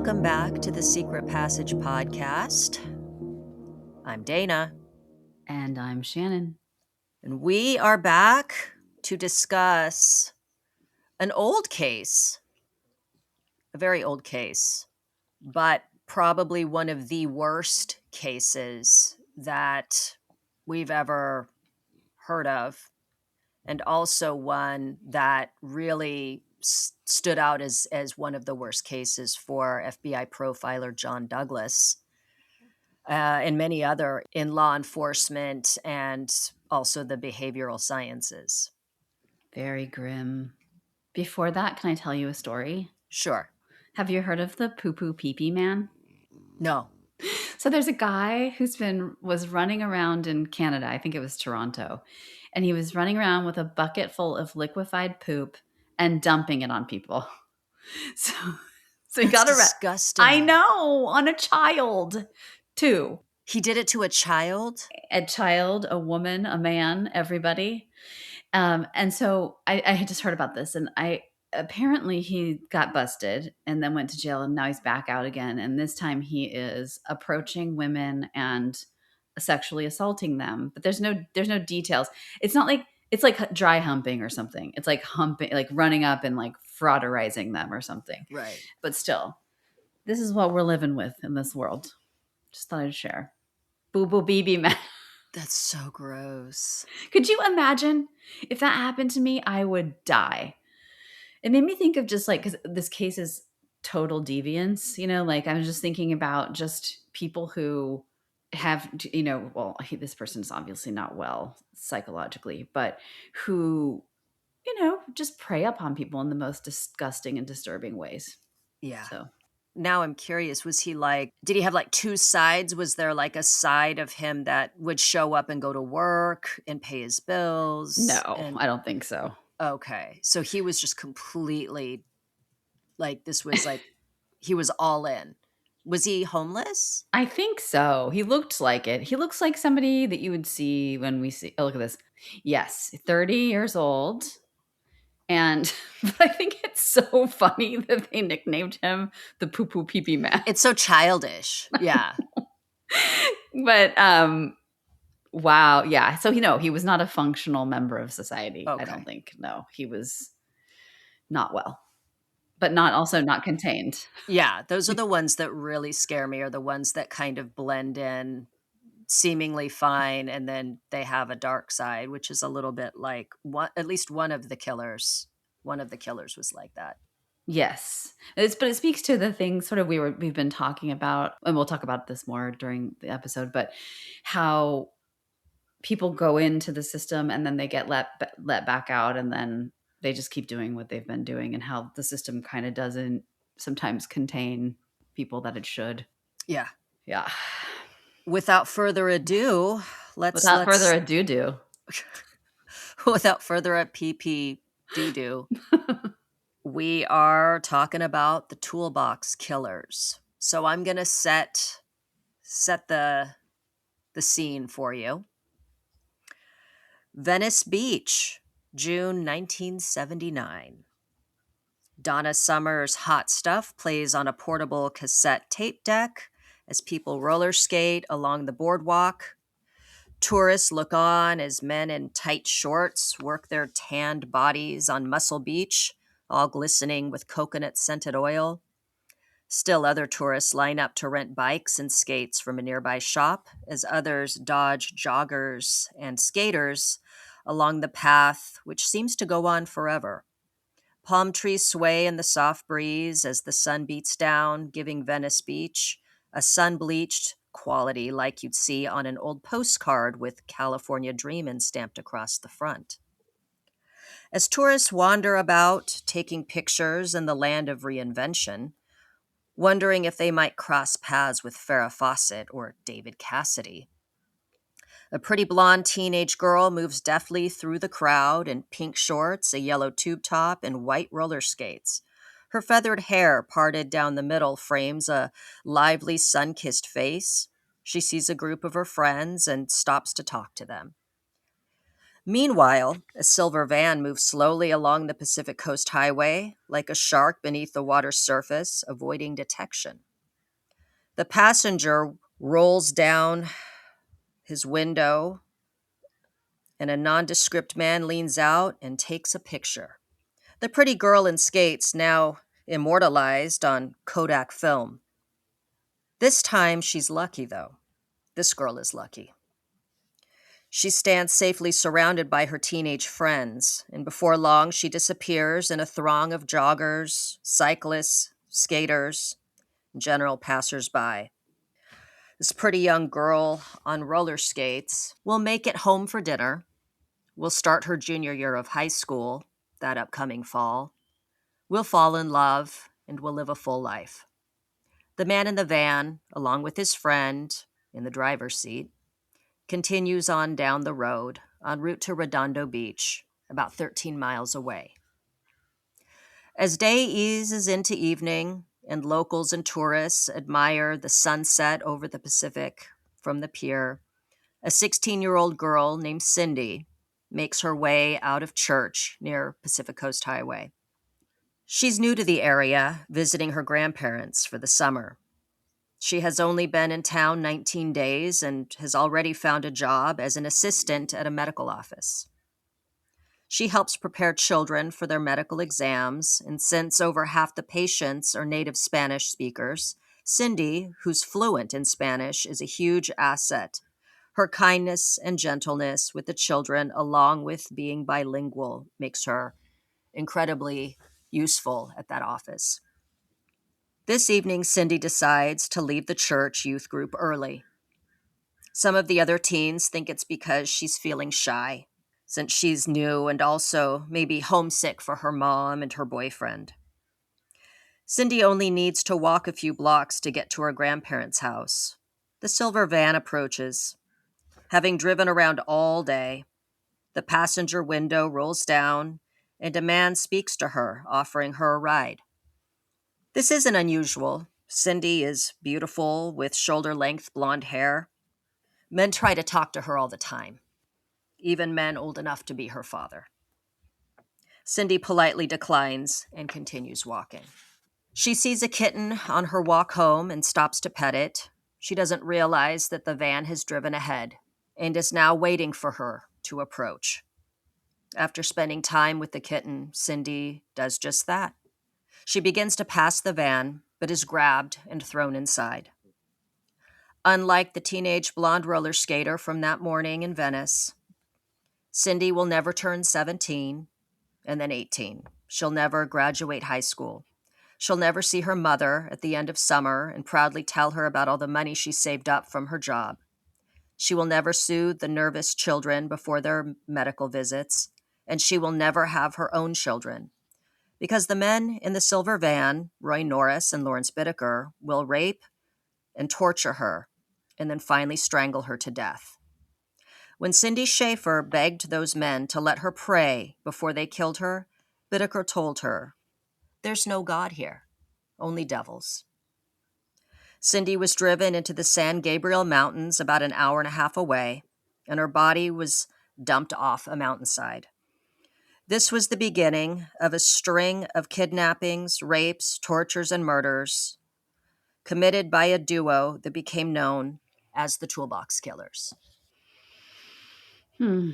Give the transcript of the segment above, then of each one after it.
Welcome back to the Secret Passage podcast. I'm Dana. And I'm Shannon. And we are back to discuss an old case, a very old case, but probably one of the worst cases that we've ever heard of, and also one that really stood out as one of the worst cases for FBI profiler John Douglas. And many other in law enforcement and also the behavioral sciences. Very grim. Before that, can I tell you a story? Sure. Have you heard of the poo-poo pee-pee man? No. So there's a guy was running around in Canada, I think it was Toronto, and he was running around with a bucket full of liquefied poop and dumping it on people. So he got arrested. Disgusting. I know, on a child too. He did it to a child? A child, a woman, a man, everybody. And so I had just heard about this, and apparently he got busted and then went to jail, and now he's back out again. And this time he is approaching women and sexually assaulting them. But there's no details. It's not like it's like dry humping or something. It's like humping, like running up and like frauderizing them or something. Right. But still, this is what we're living with in this world. Just thought I'd share. Boo boo BB man. That's so gross. Could you imagine if that happened to me? I would die. It made me think of just like, because this case is total deviance, like I was just thinking about just people who have, this person's obviously not well psychologically, but who, just prey upon people in the most disgusting and disturbing ways. Yeah. So now I'm curious, did he have like two sides? Was there like a side of him that would show up and go to work and pay his bills? No, I don't think so. Okay. So he was just completely like, this was like, he was all in. Was he homeless? I think so. He looked like it. He looks like somebody that you would see when we see, look at this. Yes, 30 years old. And but I think it's so funny that they nicknamed him the poo poo pee pee man. It's so childish. Yeah. But wow, yeah. So he was not a functional member of society. Okay. I don't think. No, he was not well, but also not contained. Yeah, those are the ones that really scare me, are the ones that kind of blend in seemingly fine, and then they have a dark side, which is a little bit like at least one of the killers was like that. Yes. But it speaks to the things sort of we've been talking about, and we'll talk about this more during the episode, but how people go into the system and then they get let back out, and then they just keep doing what they've been doing, and how the system kind of doesn't sometimes contain people that it should. Yeah. Yeah. Without further ado, Without further ado. Without further ado, we are talking about the Toolbox Killers. So I'm going to set the scene for you. Venice Beach, June 1979. Donna Summer's Hot Stuff plays on a portable cassette tape deck as people roller skate along the boardwalk. Tourists look on as men in tight shorts work their tanned bodies on Muscle Beach, all glistening with coconut-scented oil. Still other tourists line up to rent bikes and skates from a nearby shop, as others dodge joggers and skaters along the path, which seems to go on forever. Palm trees sway in the soft breeze as the sun beats down, giving Venice Beach a sun-bleached quality like you'd see on an old postcard with California Dreamin' stamped across the front. As tourists wander about, taking pictures in the land of reinvention, wondering if they might cross paths with Farrah Fawcett or David Cassidy. A pretty blonde teenage girl moves deftly through the crowd in pink shorts, a yellow tube top, and white roller skates. Her feathered hair parted down the middle frames a lively sun-kissed face. She sees a group of her friends and stops to talk to them. Meanwhile, a silver van moves slowly along the Pacific Coast Highway like a shark beneath the water's surface, avoiding detection. The passenger rolls down his window, and a nondescript man leans out and takes a picture. The pretty girl in skates, now immortalized on Kodak film. This time she's lucky, though. This girl is lucky. She stands safely surrounded by her teenage friends, and before long she disappears in a throng of joggers, cyclists, skaters, and general passersby. This pretty young girl on roller skates will make it home for dinner, will start her junior year of high school that upcoming fall, will fall in love, and will live a full life. The man in the van, along with his friend in the driver's seat, continues on down the road en route to Redondo Beach, about 13 miles away. As day eases into evening and locals and tourists admire the sunset over the Pacific from the pier, a 16-year-old girl named Cindy makes her way out of church near Pacific Coast Highway. She's new to the area, visiting her grandparents for the summer. She has only been in town 19 days and has already found a job as an assistant at a medical office. She helps prepare children for their medical exams, and since over half the patients are native Spanish speakers, Cindy, who's fluent in Spanish, is a huge asset. Her kindness and gentleness with the children, along with being bilingual, makes her incredibly useful at that office. This evening, Cindy decides to leave the church youth group early. Some of the other teens think it's because she's feeling shy, since she's new and also maybe homesick for her mom and her boyfriend. Cindy only needs to walk a few blocks to get to her grandparents' house. The silver van approaches. Having driven around all day, the passenger window rolls down and a man speaks to her, offering her a ride. This isn't unusual. Cindy is beautiful with shoulder-length blonde hair. Men try to talk to her all the time, even men old enough to be her father. Cindy politely declines and continues walking. She sees a kitten on her walk home and stops to pet it. She doesn't realize that the van has driven ahead and is now waiting for her to approach. After spending time with the kitten, Cindy does just that. She begins to pass the van, but is grabbed and thrown inside. Unlike the teenage blonde roller skater from that morning in Venice, Cindy will never turn 17 and then 18. She'll never graduate high school. She'll never see her mother at the end of summer and proudly tell her about all the money she saved up from her job. She will never soothe the nervous children before their medical visits, and she will never have her own children. Because the men in the silver van, Roy Norris and Lawrence Bittaker, will rape and torture her and then finally strangle her to death. When Cindy Schaefer begged those men to let her pray before they killed her, Bittaker told her, "There's no God here, only devils." Cindy was driven into the San Gabriel Mountains about an hour and a half away, and her body was dumped off a mountainside. This was the beginning of a string of kidnappings, rapes, tortures, and murders committed by a duo that became known as the Toolbox Killers. Hmm.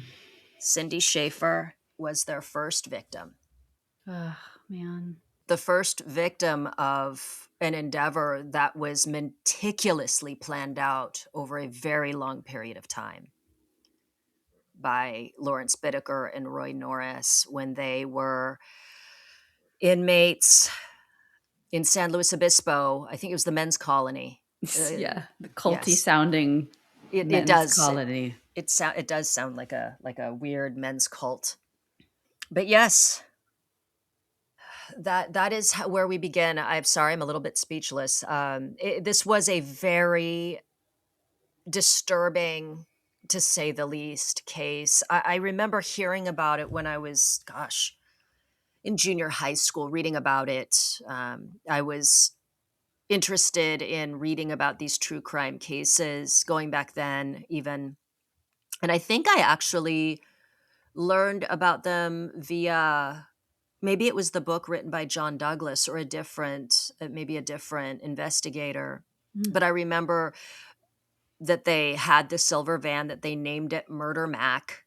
Cindy Schaefer was their first victim. Oh, man. The first victim of an endeavor that was meticulously planned out over a very long period of time by Lawrence Bittaker and Roy Norris when they were inmates in San Luis Obispo. I think it was the men's colony. Yeah, the culty Yes, sounding it men's does. colony. It does sound like a weird men's cult. But yes, that is where we begin. I'm sorry, I'm a little bit speechless. This was a very disturbing, to say the least, case. I remember hearing about it when I was, in junior high school, reading about it. I was interested in reading about these true crime cases going back then, even. And I think I actually learned about them via, maybe it was the book written by John Douglas or a different, maybe a different investigator. Mm. But I remember that they had the silver van, that they named it Murder Mac.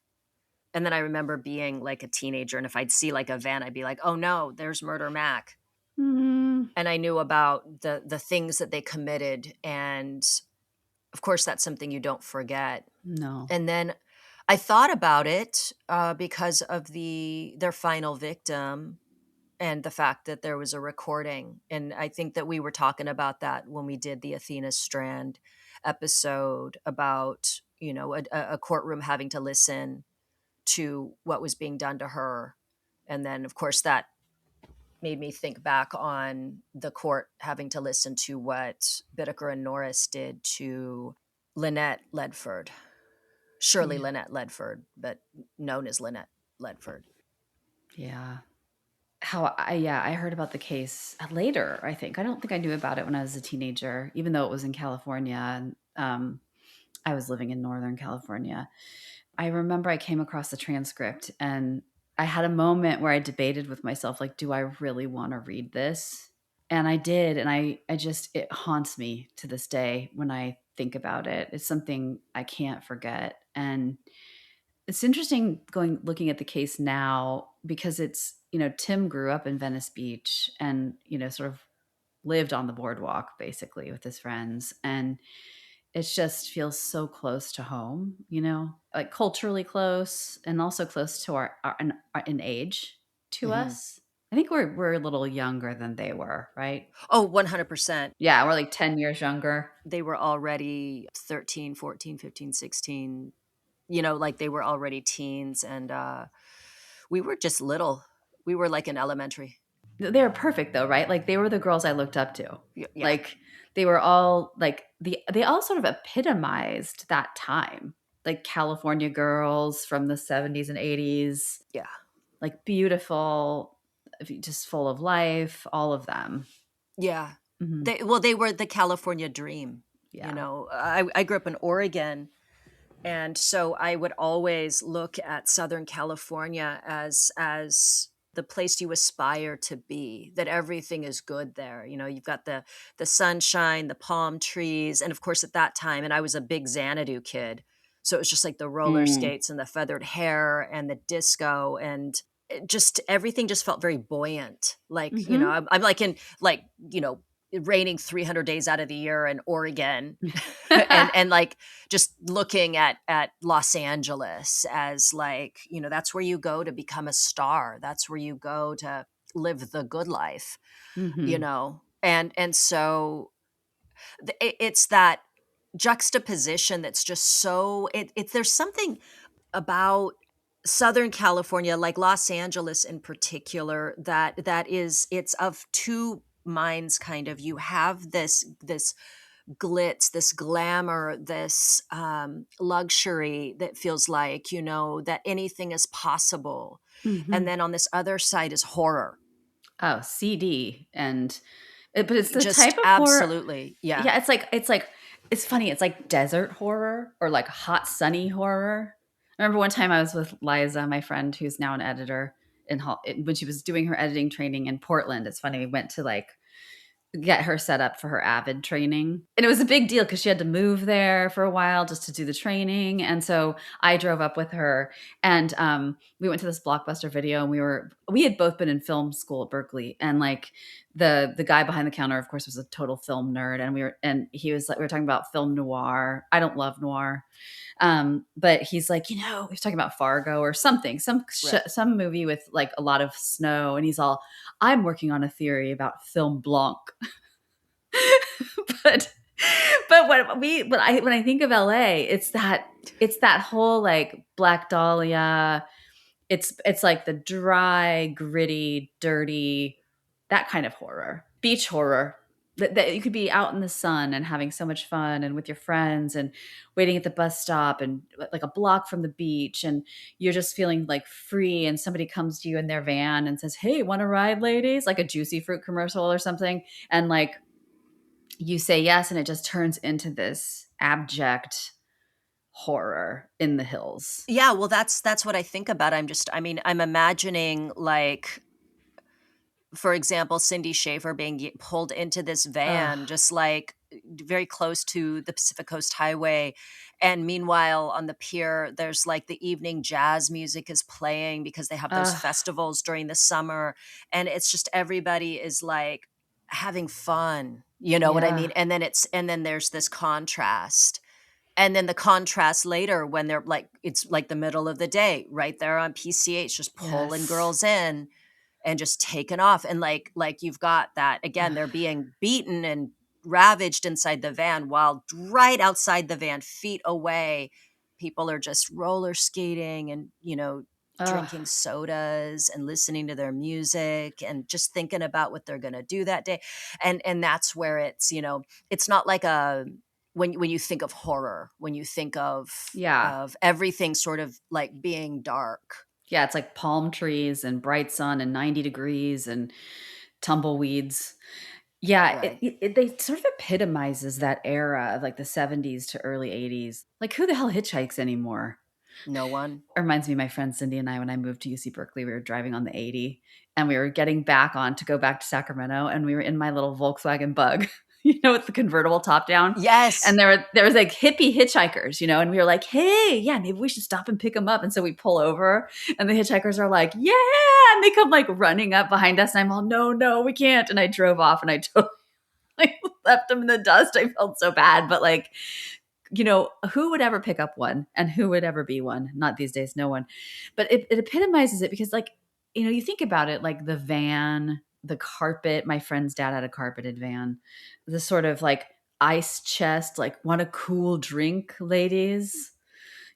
And then I remember being like a teenager, and if I'd see like a van, I'd be like, "Oh no, there's Murder Mac." Mm. And I knew about the things that they committed, and of course, that's something you don't forget. No. And then I thought about it because of their final victim and the fact that there was a recording. And I think that we were talking about that when we did the Athena Strand episode about, a courtroom having to listen to what was being done to her. And then, of course, that made me think back on the court having to listen to what Bittaker and Norris did to Lynette Ledford. Shirley Yeah. Lynette Ledford, but known as Lynette Ledford. Yeah. I heard about the case later, I think. I don't think I knew about it when I was a teenager, even though it was in California and I was living in Northern California. I remember I came across the transcript and I had a moment where I debated with myself, like, do I really want to read this? And I did. And I just, it haunts me to this day when I think about it. It's something I can't forget. And it's interesting looking at the case now because it's, Tim grew up in Venice Beach and, sort of lived on the boardwalk basically with his friends. And it just feels so close to home, like culturally close and also close to in age to Hmm. us. I think we're a little younger than they were, right? Oh, 100%. Yeah, we're like 10 years younger. They were already 13, 14, 15, 16. Like they were already teens. And we were just little. We were like in elementary. They were perfect though, right? Like they were the girls I looked up to. Yeah. Like they were all like they all sort of epitomized that time. Like California girls from the 70s and 80s, Yeah. like beautiful, just full of life, all of them. Yeah. Hmm. They were the California dream. Yeah. I grew up in Oregon. And so I would always look at Southern California as the place you aspire to be, that everything is good there. You've got the sunshine, the palm trees, and of course at that time, and I was a big Xanadu kid. So it was just like the roller Mm. skates and the feathered hair and the disco, and just everything just felt very buoyant. Like, Hmm. I'm like in like, it raining 300 days out of the year in Oregon. and like just looking at Los Angeles as like, that's where you go to become a star. That's where you go to live the good life, Hmm. and so it's that juxtaposition that's just so there's something about Southern California, like Los Angeles in particular, it's of two minds. Kind of, you have this glitz, this glamour, this luxury that feels like, that anything is possible. And Hmm. then on this other side is horror. Oh, CD but it's the Just type of horror. absolutely. Yeah. Yeah, it's funny. It's like desert horror or like hot sunny horror. I remember one time I was with Liza, my friend who's now an editor when she was doing her editing training in Portland. It's funny, we went to like get her set up for her Avid training. And it was a big deal because she had to move there for a while just to do the training. And so I drove up with her and we went to this Blockbuster video and we had both been in film school at Berkeley. And like the guy behind the counter, of course, was a total film nerd. And he was like, we were talking about film noir. I don't love noir. But he's like, he was talking about Fargo or something, Right. some movie with like a lot of snow. And he's all, I'm working on a theory about film blanc. but when I think of LA, it's that whole like Black Dahlia. It's like the dry, gritty, dirty, that kind of horror, beach horror. That you could be out in the sun and having so much fun and with your friends and waiting at the bus stop and like a block from the beach and you're just feeling like free and somebody comes to you in their van and says, "Hey, want to ride, ladies?" Like a Juicy Fruit commercial or something. And like you say yes and it just turns into this abject horror in the hills. Yeah, well, that's what I think about. I'm imagining, like, for example, Cindy Schaefer being pulled into this Ugh. van, just like very close to the Pacific Coast Highway. And meanwhile, on the pier, there's like the evening jazz music is playing because they have those Ugh. festivals during the summer. And it's just everybody is like having fun. You know what I Yeah. mean? And then there's this contrast. And then the contrast later when they're like, it's like the middle of the day, right there on PCH, just pulling Yes. girls in and just taken off. And like you've got that again, Ugh. they're being beaten and ravaged inside the van while right outside the van, feet away, people are just roller skating and, Ugh. drinking sodas and listening to their music and just thinking about what they're going to do that day. And that's where it's not like a when you think of horror, when you think Yeah. of everything sort of like being dark. Yeah, it's like palm trees and bright sun and 90 degrees and tumbleweeds. Yeah, Right. they sort of epitomizes that era of, like, the '70s to early '80s. Like, who the hell hitchhikes anymore? No one. It reminds me of my friend Cindy and I when I moved to UC Berkeley, we were driving on the 80, and we were getting back on to go back to Sacramento, and we were in my little Volkswagen Bug, with the convertible top down, Yes. and there was, like, hippie hitchhikers, and we were like, "Hey, yeah, maybe we should stop and pick them up," and so we pull over, and the hitchhikers are like, "Yeah," and they come, like, running up behind us, and I'm all, "No, no, we can't," and I drove off, and I totally, like, left them in the dust. I felt so bad, but, like, who would ever pick up one and who would ever be one? Not these days, no one. But it epitomizes it because, like, you think about it, like the van, the carpet. My friend's dad had a carpeted van, the sort of like ice chest, like, want a cool drink, ladies.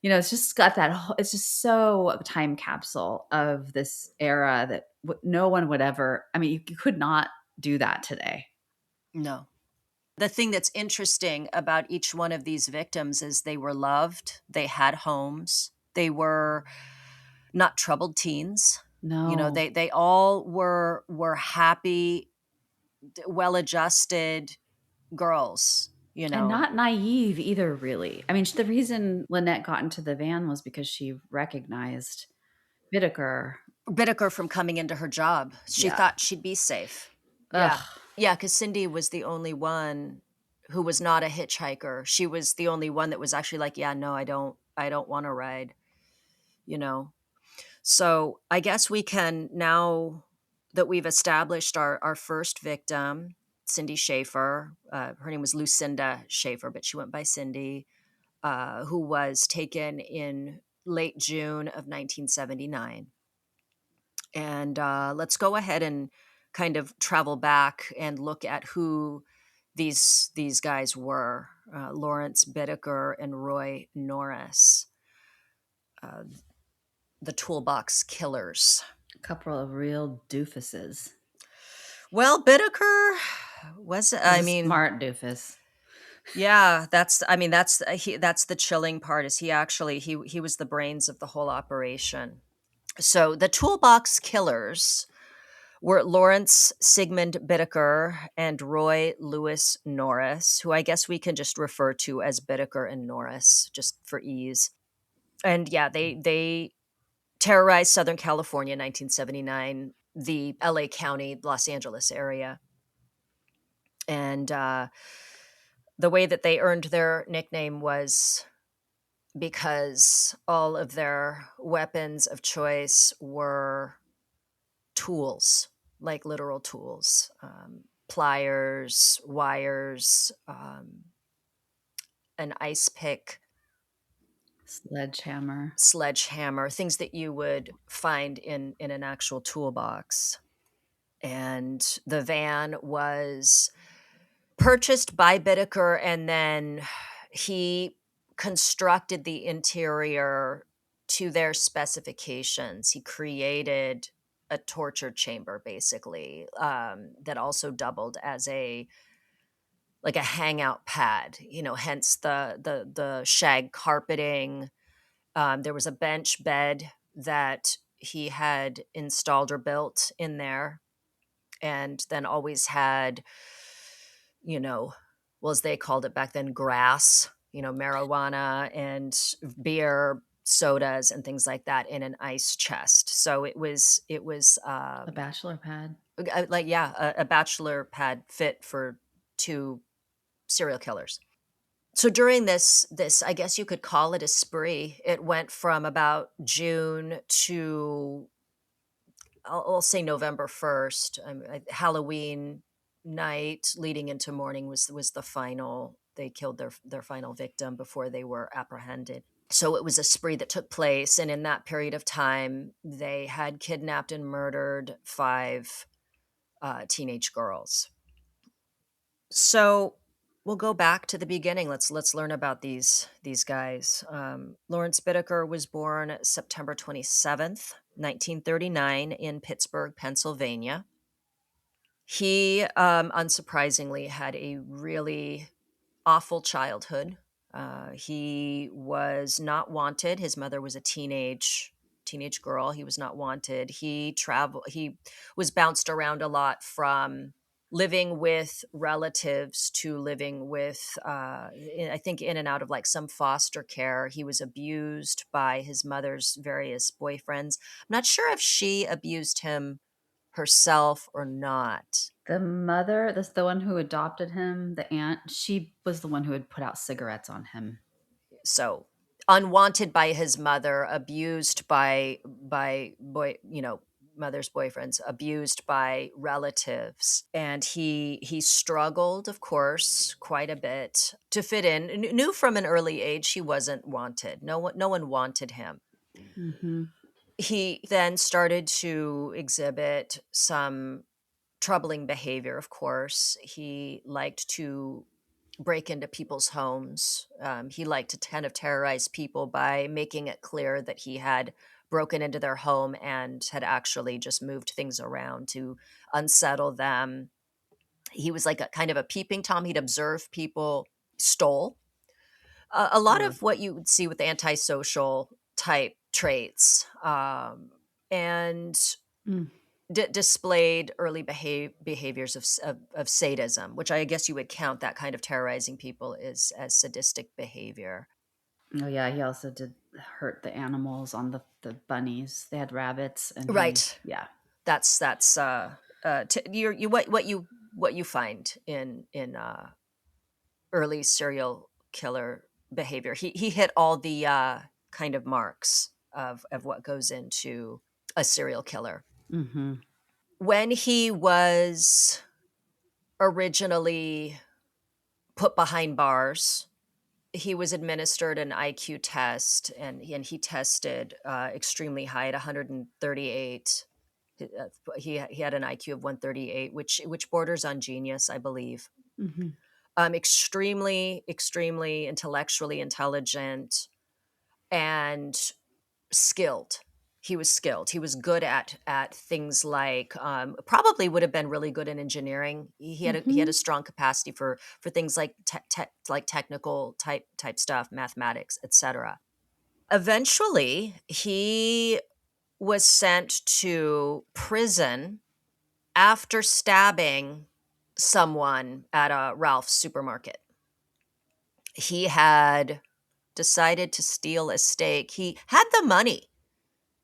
It's just got that, it's just so a time capsule of this era that no one would ever, I mean, you could not do that today. No. The thing that's interesting about each one of these victims is they were loved, they had homes, they were not troubled teens. No. They all were happy, well-adjusted girls, you And know. not naive either, really. I mean, the reason Lynette got into the van was because she recognized Bittaker. Bittaker from coming into her job. She Yeah. thought she'd be safe. Yeah. Ugh. Yeah, because Cindy was the only one who was not a hitchhiker. She was the only one that was actually like, yeah, no, I don't want to ride, you know. So I guess we can, now that we've established our first victim, Cindy Schaefer, her name was Lucinda Schaefer, but she went by Cindy, who was taken in late June of 1979. And let's go ahead and kind of travel back and look at who these guys were. Lawrence Bittaker and Roy Norris, uh, the Toolbox Killers. A couple of real doofuses. Well, Bittaker was, Was I a mean, smart doofus. yeah, that's the chilling part, is he was the brains of the whole operation. So the Toolbox Killers were Lawrence Sigmund Bittaker and Roy Lewis Norris, who I guess we can just refer to as Bittaker and Norris just for ease. And yeah, they terrorized Southern California in 1979, the LA County, Los Angeles area. And the way that they earned their nickname was because all of their weapons of choice were tools, like literal tools, pliers, wires, an ice pick, Sledgehammer. sledgehammer, things that you would find in an actual toolbox. And the van was purchased by Bittaker, and then he constructed the interior to their specifications. He created a torture chamber, basically, that also doubled as a hangout pad. Hence the shag carpeting. There was a bench bed that he had installed or built in there, and then always had, well, as they called it back then, grass marijuana and beer, sodas, and things like that in an ice chest. So it was A bachelor pad. like, yeah, a bachelor pad fit for two serial killers. So during this, I guess you could call it a spree. It went from about June to, I'll say November 1st. Halloween night leading into morning was the final. They killed their final victim before they were apprehended. So it was a spree that took place, and in that period of time, they had kidnapped and murdered five teenage girls. So we'll go back to the beginning. Let's learn about these guys. Lawrence Bittaker was born September 27th, 1939, in Pittsburgh, Pennsylvania. He, unsurprisingly, had a really awful childhood. He was not wanted. His mother was a teenage girl. He was not wanted. He was bounced around a lot, from living with relatives to living with, I think, in and out of like some foster care. He was abused by his mother's various boyfriends. I'm not sure if she abused him herself or not. The mother, that's the one who adopted him, the aunt, she was the one who had put out cigarettes on him. So unwanted by his mother, abused by mother's boyfriends, abused by relatives, and he struggled, of course, quite a bit to fit in. Knew from an early age he wasn't wanted. No one wanted him. Hmm. He then started to exhibit some troubling behavior. Of course, he liked to break into people's homes. He liked to kind of terrorize people by making it clear that he had broken into their home and had actually just moved things around to unsettle them. He was like a kind of a peeping Tom. He'd observe people, stole. A lot Yeah. of what you would see with antisocial type traits, and Mm. displayed early behaviors of sadism, which I guess you would count that kind of terrorizing people as sadistic behavior. Oh yeah, he also did hurt the animals on the bunnies. They had rabbits, and he, Right. yeah. That's what you find in early serial killer behavior. He hit all the kind of marks of what goes into a serial killer. Hmm. When he was originally put behind bars, he was administered an IQ test, and he tested extremely high at 138. He had an IQ of 138, which borders on genius, I believe. Hmm. Extremely intellectually intelligent and skilled. He was skilled. He was good at things like, probably would have been really good in engineering. He had a Hmm. strong capacity for things like like technical type stuff, mathematics, etc. Eventually, he was sent to prison after stabbing someone at a Ralph's supermarket. He had decided to steal a steak. He had the money.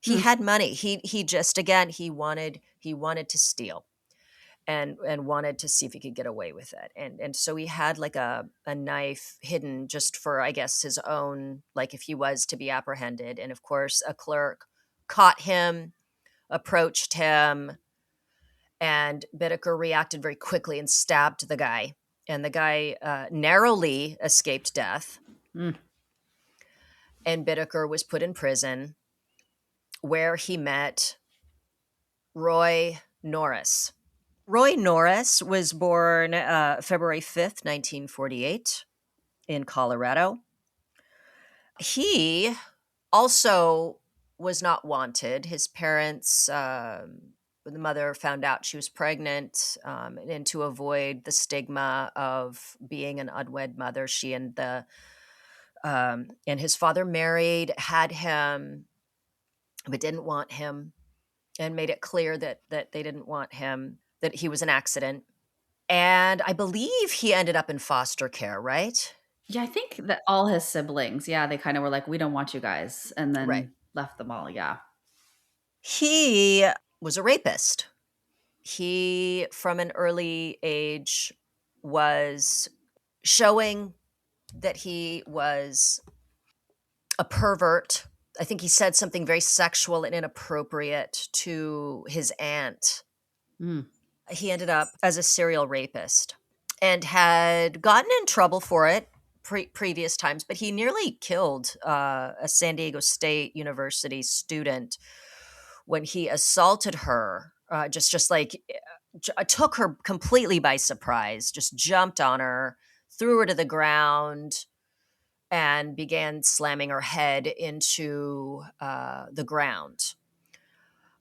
He Hmm. had money. He just, again, he wanted to steal, and wanted to see if he could get away with it. And so he had like a knife hidden just for, I guess, his own, like if he was to be apprehended. And of course, a clerk caught him, approached him, and Bittaker reacted very quickly and stabbed the guy. And the guy narrowly escaped death, Mm. and Bittaker was put in prison, where he met Roy Norris. Roy Norris was born February 5th, 1948, in Colorado. He also was not wanted. His parents, the mother found out she was pregnant, and to avoid the stigma of being an unwed mother, she and his father married, had him, but didn't want him, and made it clear that they didn't want him, that he was an accident. And I believe he ended up in foster care, right? Yeah, I think that all his siblings, yeah, they kinda were like, "We don't want you guys," and Right. then left them all, yeah. He was a rapist. He, from an early age, was showing that he was a pervert. I think he said something very sexual and inappropriate to his aunt. Mm. He ended up as a serial rapist and had gotten in trouble for it previous times, but he nearly killed a San Diego State University student when he assaulted her. Just like took her completely by surprise, just jumped on her, threw her to the ground, and began slamming her head into the ground.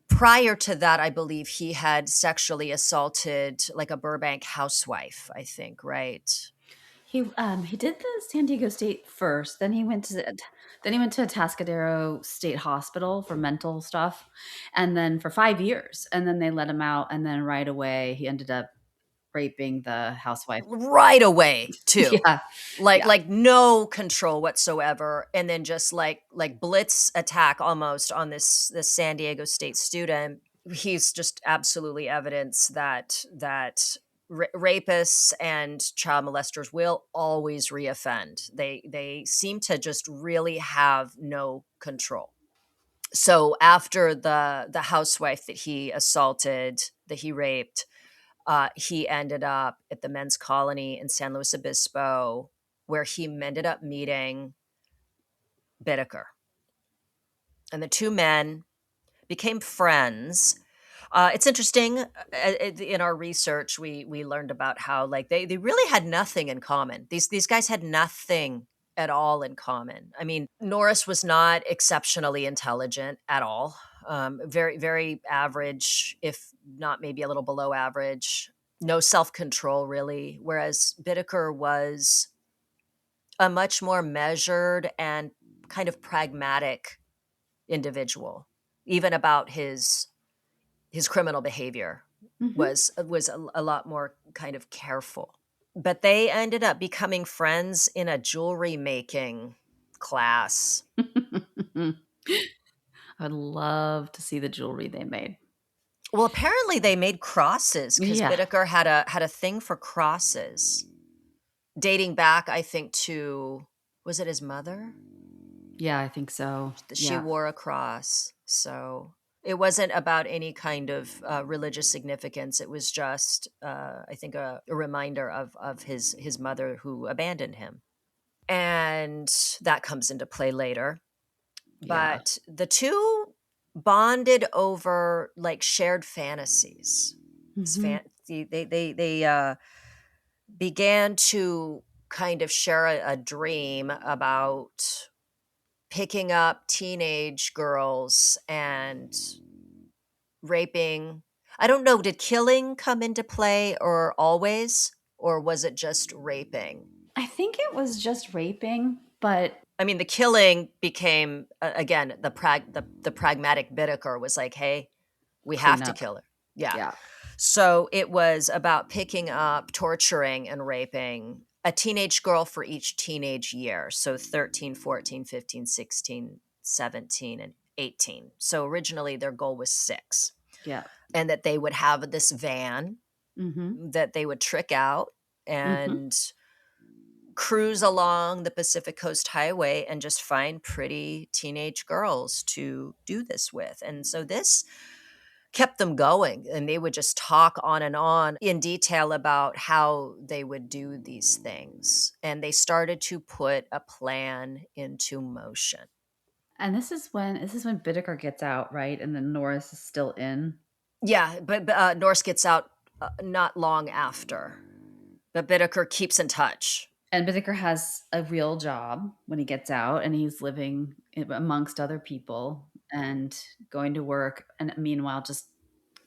Prior to that, I believe he had sexually assaulted like a Burbank housewife, I think, right? He did the San Diego State first, then he went to Atascadero State Hospital for mental stuff, and then for 5 years, and then they let him out, and then right away, he ended up raping the housewife. Right away, too. Yeah, Like yeah. like no control whatsoever, and then just like blitz attack almost on this San Diego State student. He's just absolutely evidence that rapists and child molesters will always reoffend. They seem to just really have no control. So after the housewife that he assaulted, that he raped, he ended up at the men's colony in San Luis Obispo, where he ended up meeting Bittaker. And the two men became friends. It's interesting. In our research, we learned about how like they really had nothing in common. These guys had nothing at all in common. I mean, Norris was not exceptionally intelligent at all. Very average, if not maybe a little below average. No self control really. Whereas Bittaker was a much more measured and kind of pragmatic individual, even about his criminal behavior Mhm. was a lot more kind of careful. But they ended up becoming friends in a jewelry making class. I'd love to see the jewelry they made. Well, apparently they made crosses because Yeah. Bittaker had a thing for crosses, dating back, I think, to was it his mother? Yeah, I think so. That she Yeah. wore a cross. So it wasn't about any kind of religious significance. It was just, I think, a reminder of his mother who abandoned him, and that comes into play later. Yeah. But the two bonded over like shared fantasies. Mhm. They began to kind of share a dream about picking up teenage girls and raping. I don't know, did killing come into play or always, or was it just raping? I think it was just raping, but I mean, the killing became again the pragmatic Bittaker was like, "Hey, we have clean to up. kill her." Yeah. Yeah. So it was about picking up, torturing, and raping a teenage girl for each teenage year. So 13, 14, 15, 16, 17, and 18. So originally their goal was six. Yeah. And that they would have this van Mhm. that they would trick out Mhm. and cruise along the Pacific Coast Highway and just find pretty teenage girls to do this with. And so this kept them going, and they would just talk on and on in detail about how they would do these things. And they started to put a plan into motion. And this is when Bittaker gets out, right? And then Norris is still in. Yeah, but Norse gets out not long after, but Bittaker keeps in touch. And Bittaker has a real job when he gets out, and he's living amongst other people and going to work, and meanwhile just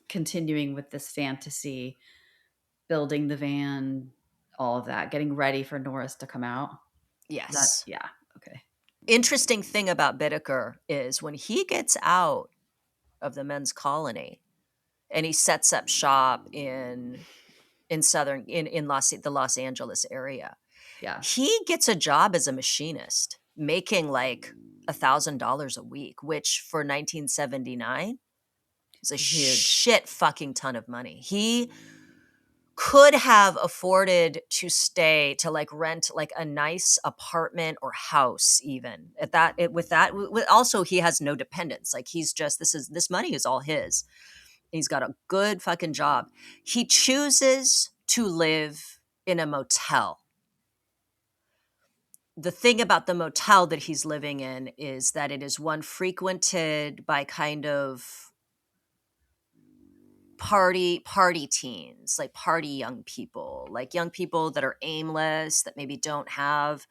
continuing with this fantasy, building the van, all of that, getting ready for Norris to come out. That Yes. yeah, okay. Interesting thing about Bittaker is when he gets out of the men's colony and he sets up shop in southern in the Los Angeles area. Yeah. He gets a job as a machinist, making like $1,000 a week, which for 1979 is a Huge. shit fucking ton of money. He could have afforded to like rent like a nice apartment or house even at that also he has no dependents. Like he's just this money is all his. He's got a good fucking job. He chooses to live in a motel. The thing about the motel that he's living in is that it is one frequented by kind of party teens, like party young people, like young people that are aimless, that maybe don't have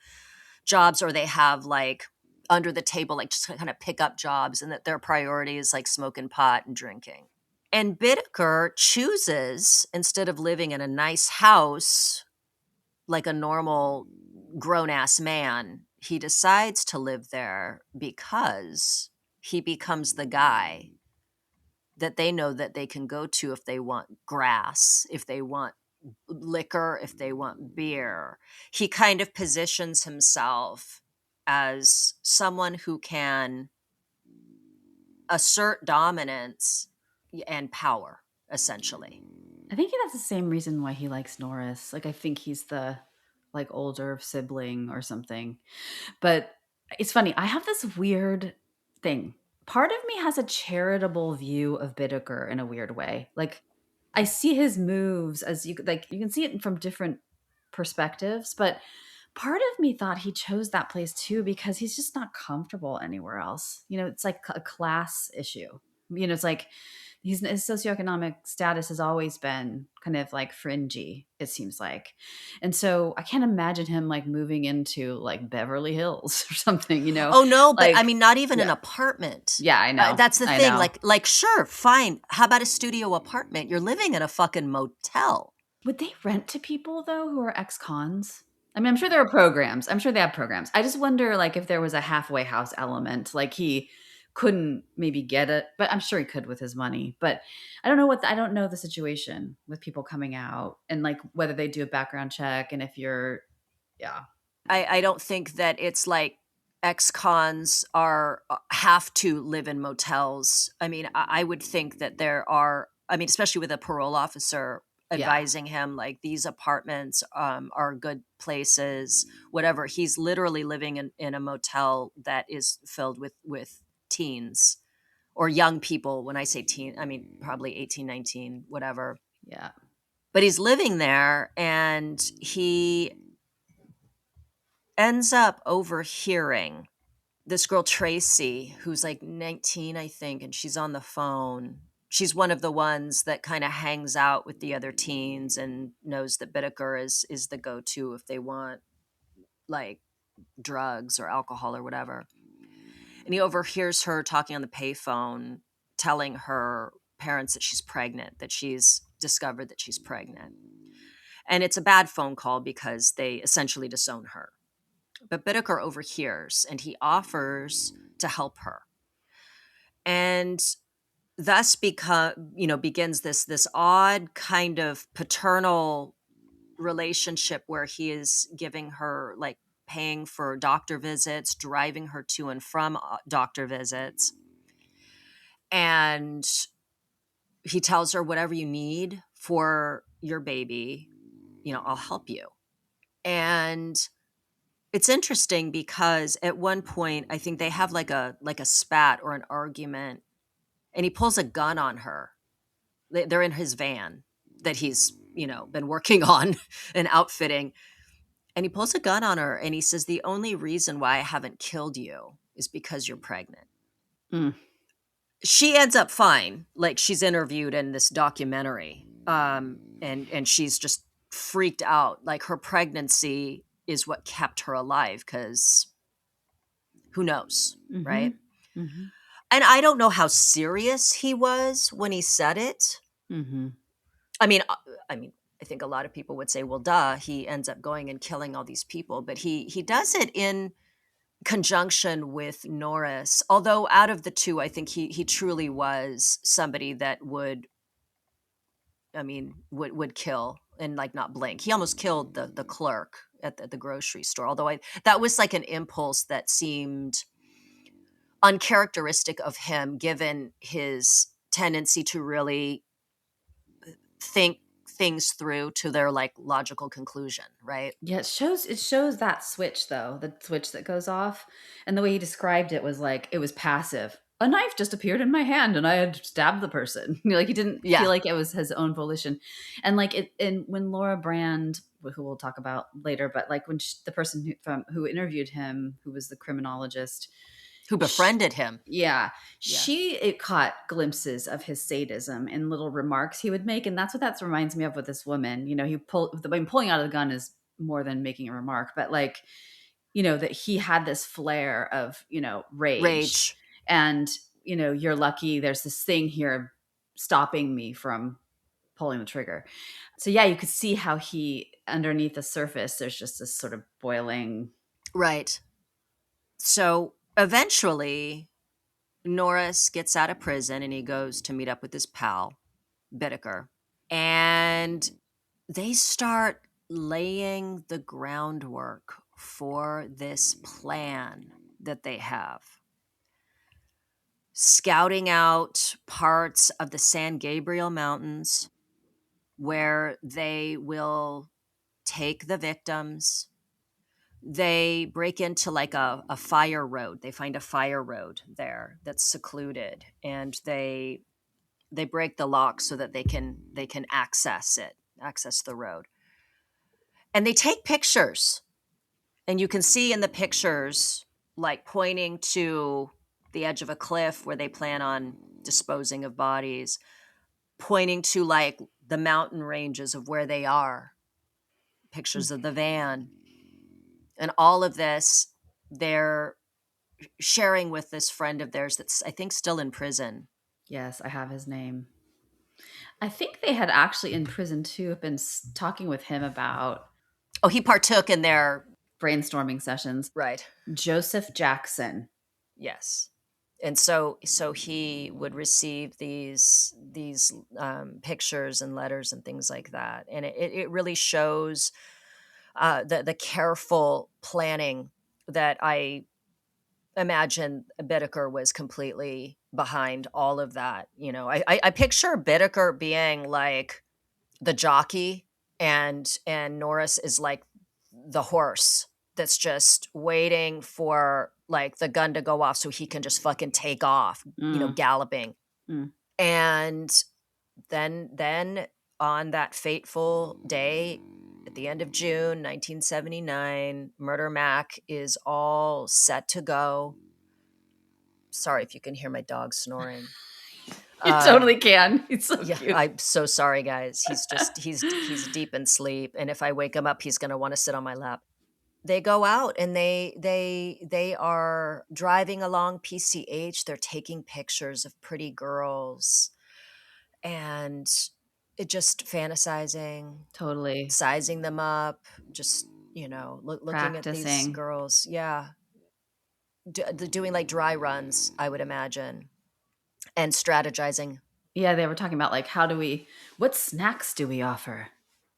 jobs, or they have like under the table, like just kind of pick up jobs, and that their priority is like smoking pot and drinking. And Bittaker chooses, instead of living in a nice house like a normal grown ass man, he decides to live there because he becomes the guy that they know that they can go to if they want grass, if they want liquor, if they want beer. He kind of positions himself as someone who can assert dominance and power, essentially. I think that's the same reason why he likes Norris. Like I think he's the like older sibling or something. But it's funny. I have this weird thing. Part of me has a charitable view of Bittaker in a weird way. Like I see his moves as you can see it from different perspectives, but part of me thought he chose that place too because he's just not comfortable anywhere else. It's like a class issue. It's like his socioeconomic status has always been kind of like fringy, it seems like. And so I can't imagine him like moving into like Beverly Hills or something. Oh no, but I Like, mean, not even an yeah. apartment. Yeah, I know. That's the I thing. know. Like, sure, fine. How about a studio apartment? You're living in a fucking motel. Would they rent to people though who are ex-cons? I mean, I'm sure there are programs. I'm sure they have programs. I just wonder like if there was a halfway house element, like he couldn't maybe get it, but I'm sure he could with his money. But I don't know the situation with people coming out and like whether they do a background check and if you're yeah. I don't think that it's like ex-cons are have to live in motels. I mean, I would think that there are. I mean, especially with a parole officer Yeah. advising him like these apartments are good places, whatever. He's literally living in a motel that is filled with teens or young people. When I say teen, I mean probably 18, 19, whatever. Yeah. But he's living there, and he ends up overhearing this girl Tracy, who's like 19, I think, and she's on the phone. She's one of the ones that kind of hangs out with the other teens and knows that Bittaker is the go-to if they want like drugs or alcohol or whatever. And he overhears her talking on the payphone, telling her parents that she's pregnant, that she's discovered that she's pregnant. And it's a bad phone call because they essentially disown her. But Bittaker overhears and he offers to help her. And thus begins this odd kind of paternal relationship where he is giving her like paying for doctor visits, driving her to and from doctor visits. And he tells her, whatever you need for your baby, I'll help you. And it's interesting because at one point I think they have like a spat or an argument, and he pulls a gun on her. They're in his van that he's been working on and outfitting, and he pulls a gun on her and he says, the only reason why I haven't killed you is because you're pregnant. Mm. She ends up fine. Like, she's interviewed in this documentary, and she's just freaked out. Like, her pregnancy is what kept her alive, because who knows, Mm-hmm. right? Mm-hmm. And I don't know how serious he was when he said it. Mm-hmm. I mean, I think a lot of people would say, well, duh, he ends up going and killing all these people, but he does it in conjunction with Norris. Although out of the two, I think he truly was somebody that would kill and like not blink. He almost killed the clerk at the grocery store. Although that was like an impulse that seemed uncharacteristic of him, given his tendency to really think things through to their like logical conclusion, right? Yeah, it shows that switch though, the switch that goes off. And the way he described it was like it was passive. A knife just appeared in my hand and I had stabbed the person. Like he didn't Yeah. feel like it was his own volition. And like it and when Laura Brand, who we'll talk about later, but like when the person who interviewed him, who was the criminologist, Who befriended him. yeah, it caught glimpses of his sadism in little remarks he would make, and that's what that reminds me of with this woman. Pulling out of the gun is more than making a remark, but like, that he had this flare of rage, Rage. and you're lucky there's this thing here stopping me from pulling the trigger. So yeah, you could see how he underneath the surface there's just this sort of boiling. Right. So eventually Norris gets out of prison and he goes to meet up with his pal, Bittaker. And they start laying the groundwork for this plan that they have. Scouting out parts of the San Gabriel Mountains where they will take the victims. They break into like a fire road. They find a fire road there that's secluded, and they break the lock so that they can access the road. And they take pictures, and you can see in the pictures like pointing to the edge of a cliff where they plan on disposing of bodies, pointing to like the mountain ranges of where they are, pictures of the van. And all of this they're sharing with this friend of theirs that's, I think, still in prison. Yes, I have his name. I think they had actually in prison too been talking with him about Oh, he partook in their brainstorming sessions. right. Joseph Jackson. Yes. And so he would receive these pictures and letters and things like that, and it really shows the careful planning that I imagine Bittaker was completely behind all of that. I picture Bittaker being like the jockey, and Norris is like the horse that's just waiting for like the gun to go off so he can just fucking take off, galloping. Mm. And then on that fateful day at the end of June 1979, Murder Mac is all set to go. Sorry if you can hear my dog snoring. You totally can. He's so Yeah, cute. I'm so sorry, guys. He's deep in sleep, and if I wake him up, he's gonna want to sit on my lap. They go out and they are driving along PCH. They're taking pictures of pretty girls, and it just fantasizing, Totally. sizing them up, just looking at these Practicing. girls. Yeah, doing like dry runs, I would imagine, and strategizing. Yeah, they were talking about like what snacks do we offer?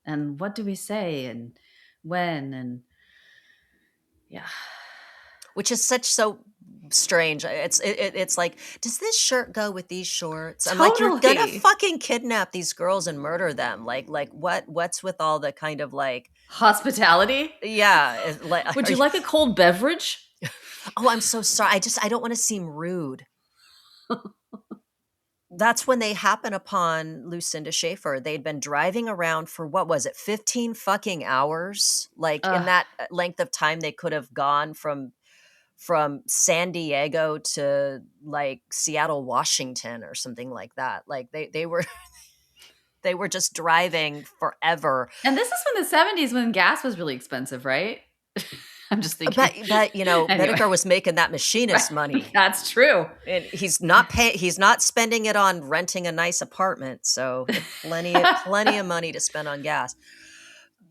And what do we say and when and yeah. Which is so strange. It's like, does this shirt go with these shorts? I'm like, you're gonna Totally. fucking kidnap these girls and murder them. Like what's with all the kind of like, Hospitality? yeah, Would you like a cold beverage? oh, I'm so sorry. I don't want to seem rude. That's when they happen upon Lucinda Schaefer. They'd been driving around for what was it, 15 fucking hours? Like in that length of time, they could have gone from San Diego to like Seattle, Washington or something like that. Like they were they were just driving forever. And this is from the 70s when gas was really expensive, right? I'm just thinking. But Anyway. Bittaker was making that machinist money. That's true. And he's not spending it on renting a nice apartment. So plenty of money to spend on gas.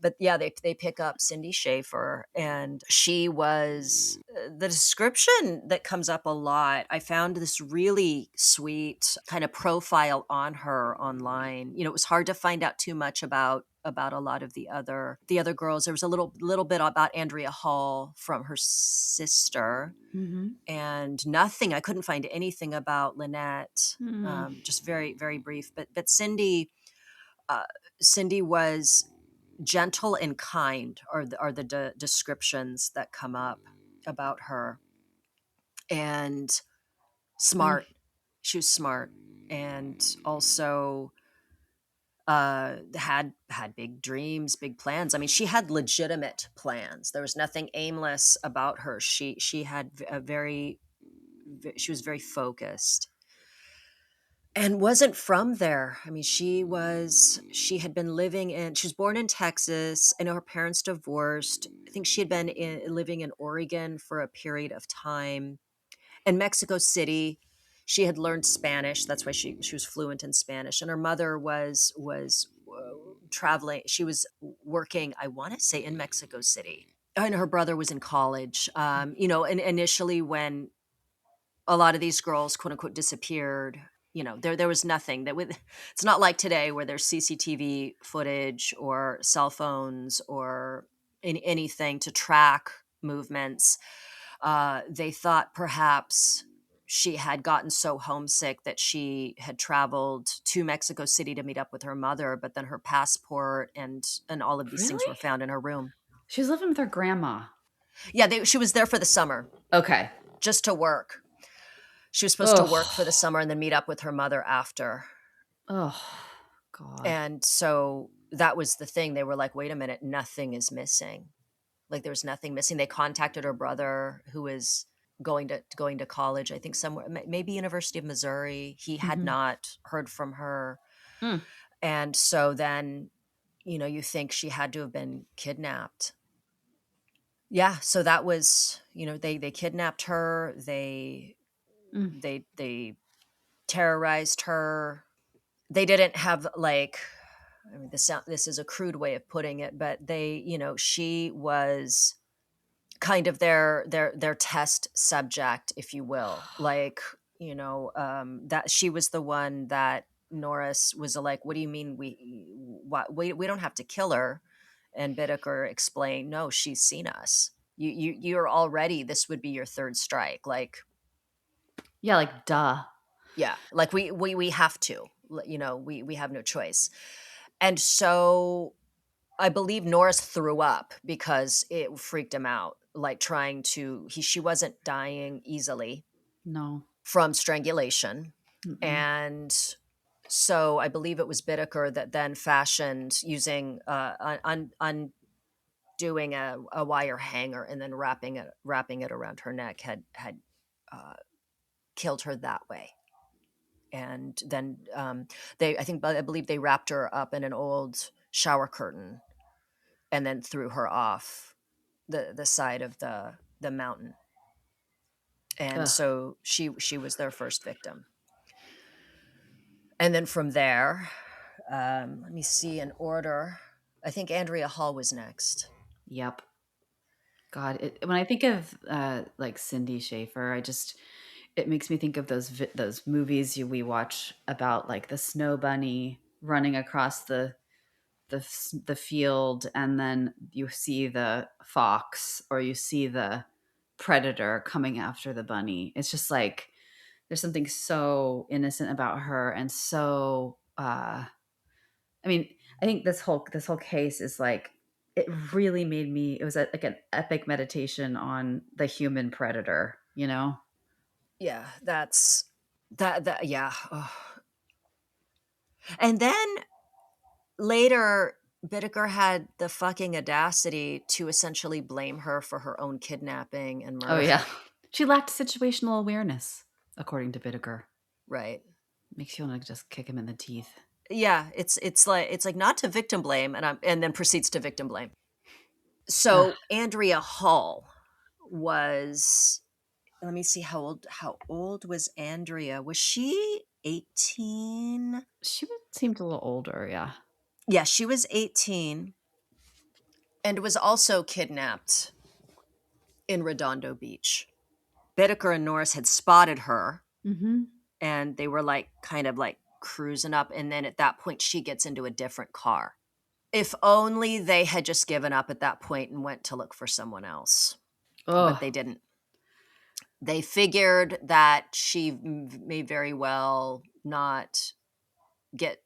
But yeah, they pick up Cindy Schaefer, and she was the description that comes up a lot. I found this really sweet kind of profile on her online. It was hard to find out too much about about a lot of the other girls. There was a little bit about Andrea Hall from her sister, Mm-hmm. and nothing. I couldn't find anything about Lynette. Mm. Just very, very brief. But Cindy, uh, Cindy was gentle and kind, are the descriptions that come up about her, and Mm. smart. She was smart, and also had big dreams, big plans. I mean, she had legitimate plans. There was nothing aimless about her. She had a very she was very focused, and wasn't from there. I mean, she had been living in, she was born in Texas. I know her parents divorced. I think she had been living in Oregon for a period of time. In Mexico City, she had learned Spanish. That's why she was fluent in Spanish. And her mother was traveling. She was working, I want to say, in Mexico City. And her brother was in college. And initially, when a lot of these girls, quote unquote, disappeared, there was nothing that would. It's not like today where there's CCTV footage or cell phones or anything to track movements. They thought perhaps she had gotten so homesick that she had traveled to Mexico City to meet up with her mother, but then her passport and all of these things Really? were found in her room. She was living with her grandma. Yeah, she was there for the summer Okay. just to work. She was supposed to work for the Oh. summer and then meet up with her mother after. Oh, God. And so that was the thing. They were like, wait a minute, nothing is missing. Like there was nothing missing. They contacted her brother, who was going to college, I think somewhere, maybe University of Missouri. He had Mm-hmm. not heard from her. Mm. And so then, you think she had to have been kidnapped. Yeah, so that was, they kidnapped her. Mm. They terrorized her. They didn't have, like, I mean, this is a crude way of putting it, but she was kind of their test subject, if you will. Like, that she was the one that Norris was like, what do you mean we don't have to kill her? And Bittaker explained, no, she's seen us. You're already, this would be your third strike. Like, Yeah, like, duh. yeah, like we have to, we have no choice. And so I believe Norris threw up because it freaked him out, like she wasn't dying easily No. from strangulation. Mm-mm. And so I believe it was Bittaker that then fashioned, using undoing a wire hanger and then wrapping it around her neck, had uh, killed her that way. And then I believe they wrapped her up in an old shower curtain and then threw her off the side of the mountain. And Ugh. so she was their first victim. And then from there, let me see in order. I think Andrea Hall was next. Yep. God, when I think of like Cindy Schaefer, it makes me think of those movies we watch about like the snow bunny running across the field, and then you see the fox or you see the predator coming after the bunny. It's just like there's something so innocent about her, and so I mean, I think this whole case is like it really made me. It was like an epic meditation on the human predator. You know? Yeah, that yeah. Ugh. And then later, Bittaker had the fucking audacity to essentially blame her for her own kidnapping and Oh murder. yeah, she lacked situational awareness, according to Bittaker. Right. Makes you want to just kick him in the teeth. Yeah, it's like not to victim blame, and then proceeds to victim blame. Ugh. So Andrea Hall was, let me see, how old was Andrea? Was she 18? Seemed a little older. Yeah. Yeah, she was 18 and was also kidnapped in Redondo Beach. Bittaker and Norris had spotted her, Mm-hmm. and they were like kind of like cruising up, and then at that point she gets into a different car. If only they had just given up at that point and went to look for someone else. But Oh. they didn't. They figured that she may very well not get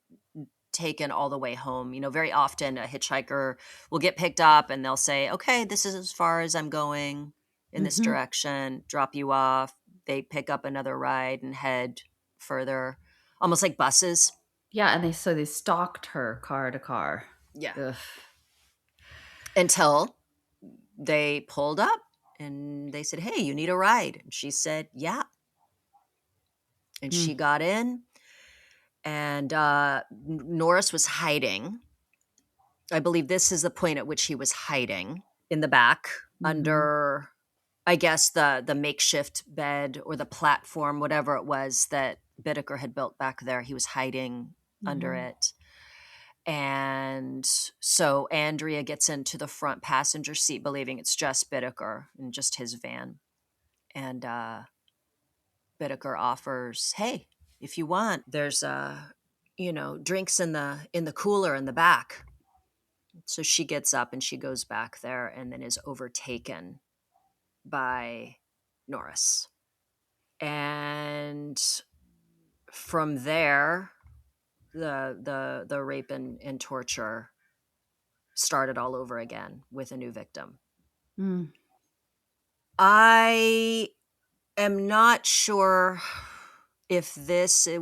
taken all the way home. Very often a hitchhiker will get picked up and they'll say, okay, this is as far as I'm going in this Mhm. direction, drop you off. They pick up another ride and head further, almost like buses. Yeah, and they stalked her car to car. Yeah. Ugh. Until they pulled up and they said, hey, you need a ride. And she said, yeah. And Mm. she got in, and Norris was hiding. I believe this is the point at which he was hiding in the back Mhm. under, I guess, the makeshift bed or the platform, whatever it was that Bittaker had built back there. He was hiding under Mhm. it. And so Andrea gets into the front passenger seat, believing it's just Bittaker and just his van. And Bittaker offers, hey, if you want, there's drinks in the cooler in the back. So she gets up and she goes back there and then is overtaken by Norris. And from there, the rape and torture started all over again with a new victim. Mm. I am not sure if this is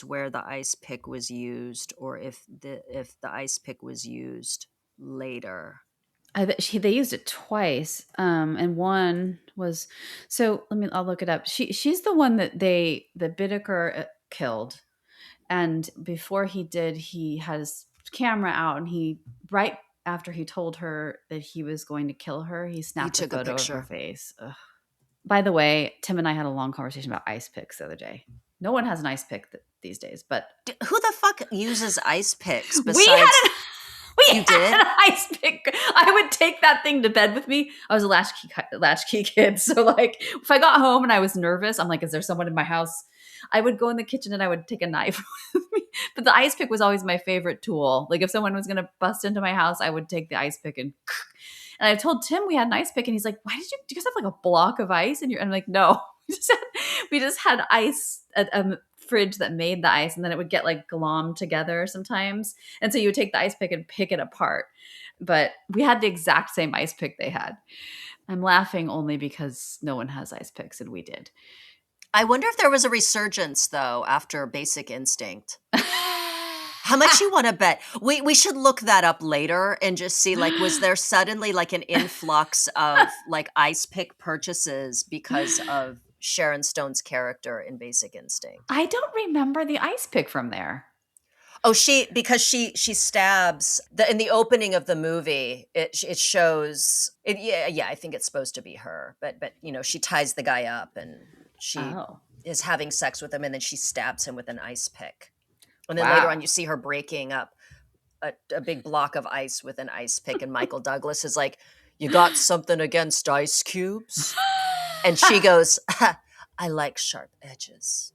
where the ice pick was used, or if the ice pick was used later. They used it twice, and one was so. I'll look it up. She's the one that Bittaker killed, and before he did, he had his camera out, and he right after he told her that he was going to kill her, he He snapped a took a photo of her picture. face. Ugh. By the way, Tim and I had a long conversation about ice picks the other day. No one has an ice pick these days, but Who the fuck uses ice picks we had besides an we you had did? an ice pick. I would take that thing to bed with me. I was a latchkey kid, so like if I got home and I was nervous, I'm like, is there someone in my house? I would go in the kitchen and I would take a knife with me. But the ice pick was always my favorite tool. Like if someone was gonna bust into my house, I would take the ice pick and I told Tim we had an ice pick, and he's like, "Why do you guys have like a block of ice?" And I'm like, "No, we just had ice at a fridge that made the ice, and then it would get like glommed together sometimes, and so you would take the ice pick and pick it apart." But we had the exact same ice pick they had. I'm laughing only because no one has ice picks, and we did. I wonder if there was a resurgence though after Basic Instinct. How much you want to bet? We should look that up later and just see, like, was there suddenly like an influx of like ice pick purchases because of Sharon Stone's character in Basic Instinct? I don't remember the ice pick from there. Oh, because she stabs in the opening of the movie. It shows it. Yeah. I think it's supposed to be her, but she ties the guy up and she Oh, is having sex with him, and then she stabs him with an ice pick. And then later wow. on, you see her breaking up a big block of ice with an ice pick, and Michael Douglas is like, "You got something against ice cubes?" And she goes, "I like sharp edges."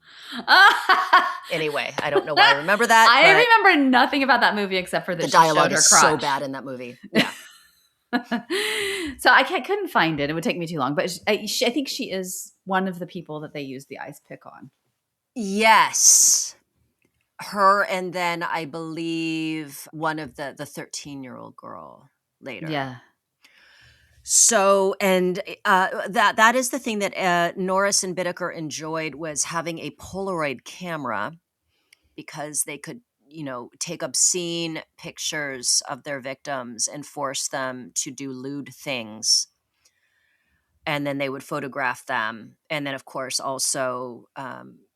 Anyway, I don't know why I remember that, I but remember nothing about that movie except for that the she showed dialogue her is so crotch. bad in that movie. Yeah. So couldn't find it. It would take me too long. But I think she is one of the people that they use the ice pick on. Yes. Her, and then I believe one of the 13-year-old girl later. Yeah. So, and that is the thing that Norris and Bittaker enjoyed, was having a Polaroid camera, because they could, take obscene pictures of their victims and force them to do lewd things. And then they would photograph them. And then, of course, also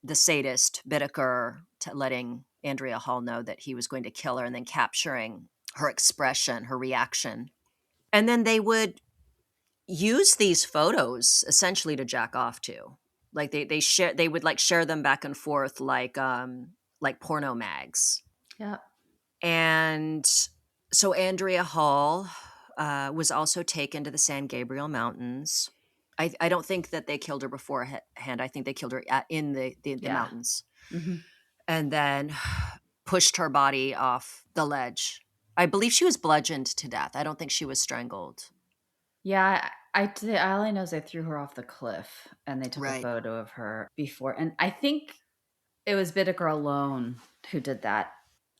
the sadist Bittaker letting Andrea Hall know that he was going to kill her, and then capturing her expression, her reaction. And then they would use these photos essentially to jack off to. Like they would like share them back and forth like porno mags. Yeah. And so Andrea Hall was also taken to the San Gabriel Mountains. I don't think that they killed her beforehand. I think they killed her in the Yeah. mountains. Mm-hmm. And then pushed her body off the ledge. I believe she was bludgeoned to death. I don't think she was strangled. Yeah, all I know is they threw her off the cliff and they took a Right. photo of her before. And I think it was Bittaker alone who did that.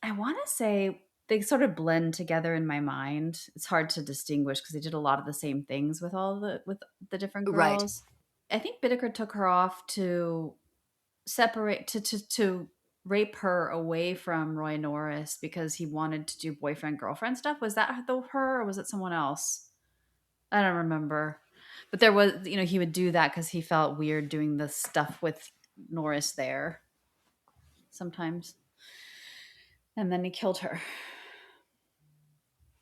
I want to say they sort of blend together in my mind. It's hard to distinguish because they did a lot of the same things with the different Right. girls. I think Bittaker took her off to separate to rape her away from Roy Norris because he wanted to do boyfriend girlfriend stuff. Was that her or was it someone else? I don't remember. But there was, he would do that because he felt weird doing the stuff with Norris there sometimes. And then he killed her.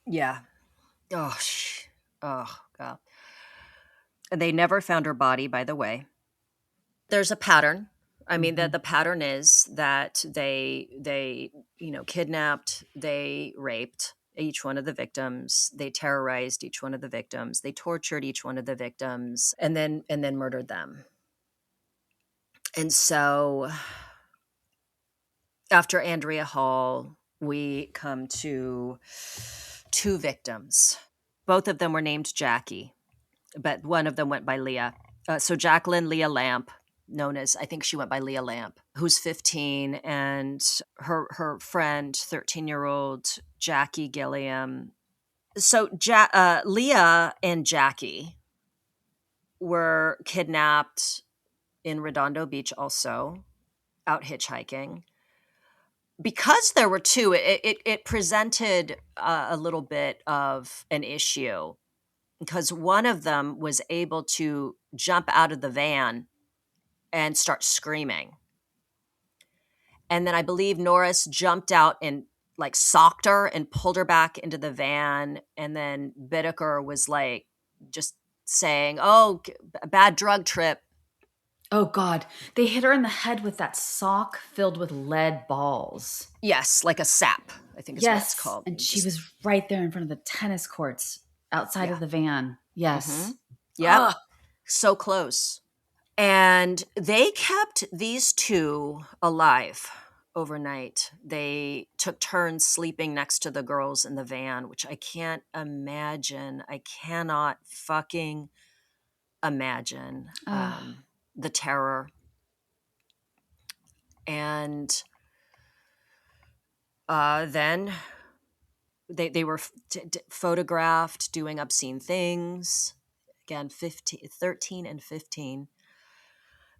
Yeah. Oh, oh, God. They never found her body, by the way. There's a pattern. I mean, that Mhm. the pattern is that they kidnapped, they raped each one of the victims, they terrorized each one of the victims, they tortured each one of the victims, and then murdered them. And so after Andrea Hall, we come to two victims. Both of them were named Jackie, but one of them went by Leah. So Jacqueline Leah Lamp, known as, I think she went by Leah Lamp, who's 15, and her friend, 13-year-old Jackie Gilliam. So Leah and Jackie were kidnapped in Redondo Beach, also out hitchhiking. Because there were two, it presented a little bit of an issue because one of them was able to jump out of the van and start screaming. And then I believe Norris jumped out and like socked her and pulled her back into the van. And then Bittaker was like just saying, "Oh, bad drug trip." Oh God, they hit her in the head with that sock filled with lead balls. Yes, like a sap, I think is what it's Yes, called. and she Just, was right there in front of the tennis courts outside yeah. of the van. Mm-hmm. Yes. Yep. Ugh. So close. And they kept these two alive overnight. They took turns sleeping next to the girls in the van, which I can't imagine. I cannot fucking imagine Ugh. the terror. And then they were photographed doing obscene things. Again, 13 and 15.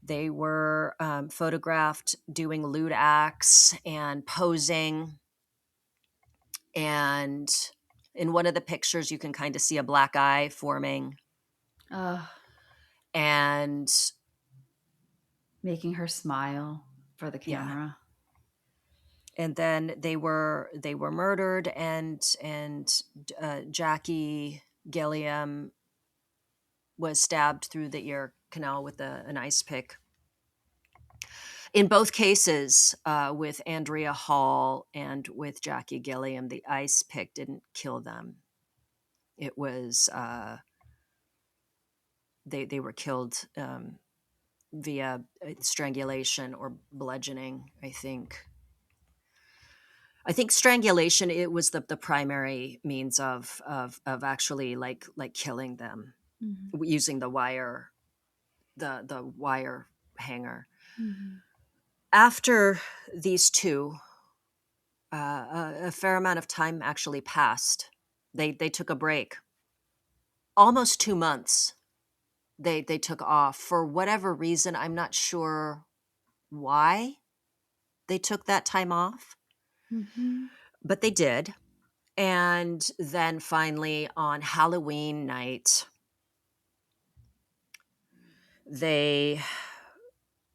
They were photographed doing lewd acts and posing. And in one of the pictures, you can kind of see a black eye forming. Ugh. And Making her smile for the yeah, camera. and then they were murdered, and Jackie Gilliam was stabbed through the ear canal with an ice pick. In both cases, with Andrea Hall and with Jackie Gilliam, the ice pick didn't kill them. It was they were killed via strangulation or bludgeoning. I think strangulation, it was the primary means of actually like killing them, Mhm. using the wire hanger. Mhm. After these two, a fair amount of time actually passed. They took a break, almost 2 months. They took off for whatever reason. I'm not sure why they took that time off, Mhm. but they did. And then finally on Halloween night, they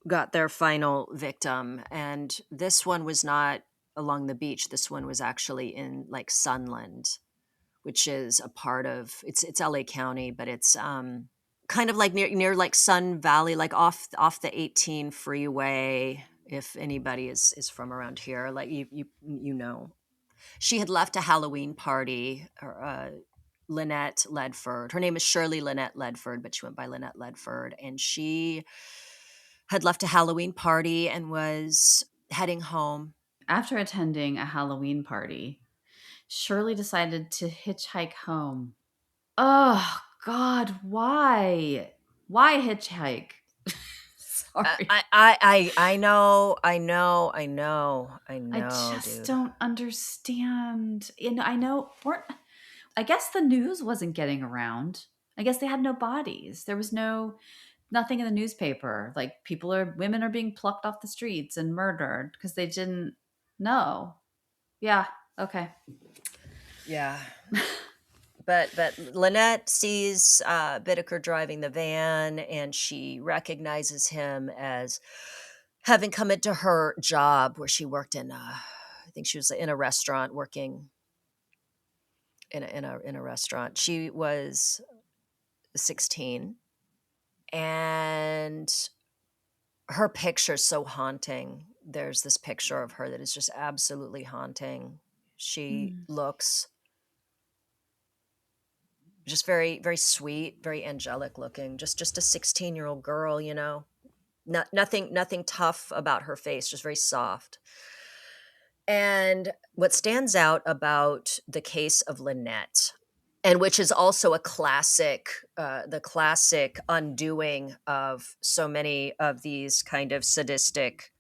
got their final victim. And this one was not along the beach. This one was actually in like Sunland, which is a part of it's LA County, but it's kind of like near like Sun Valley, like off the 18 freeway. If anybody is from around here, like you know. She had left a Halloween party. Lynette Ledford. Her name is Shirley Lynette Ledford, but she went by Lynette Ledford. And she had left a Halloween party and was heading home. After attending a Halloween party, Shirley decided to hitchhike home. Oh, God, why? Why hitchhike? Sorry. I I know, just dude. don't understand. I know weren't I guess the news wasn't getting around. I guess they had no bodies. There was nothing in the newspaper. Like women are being plucked off the streets and murdered because they didn't know. Yeah, okay. Yeah. But Lynette sees Bittaker driving the van, and she recognizes him as having come into her job where she worked in. I think she was in a restaurant working in a restaurant. She was 16, and her picture's so haunting. There's this picture of her that is just absolutely haunting. She Mm. looks just very, very sweet, very angelic looking. Just a 16-year-old girl, nothing tough about her face, just very soft. And what stands out about the case of Lynette, and which is also a classic, the classic undoing of so many of these kind of sadistic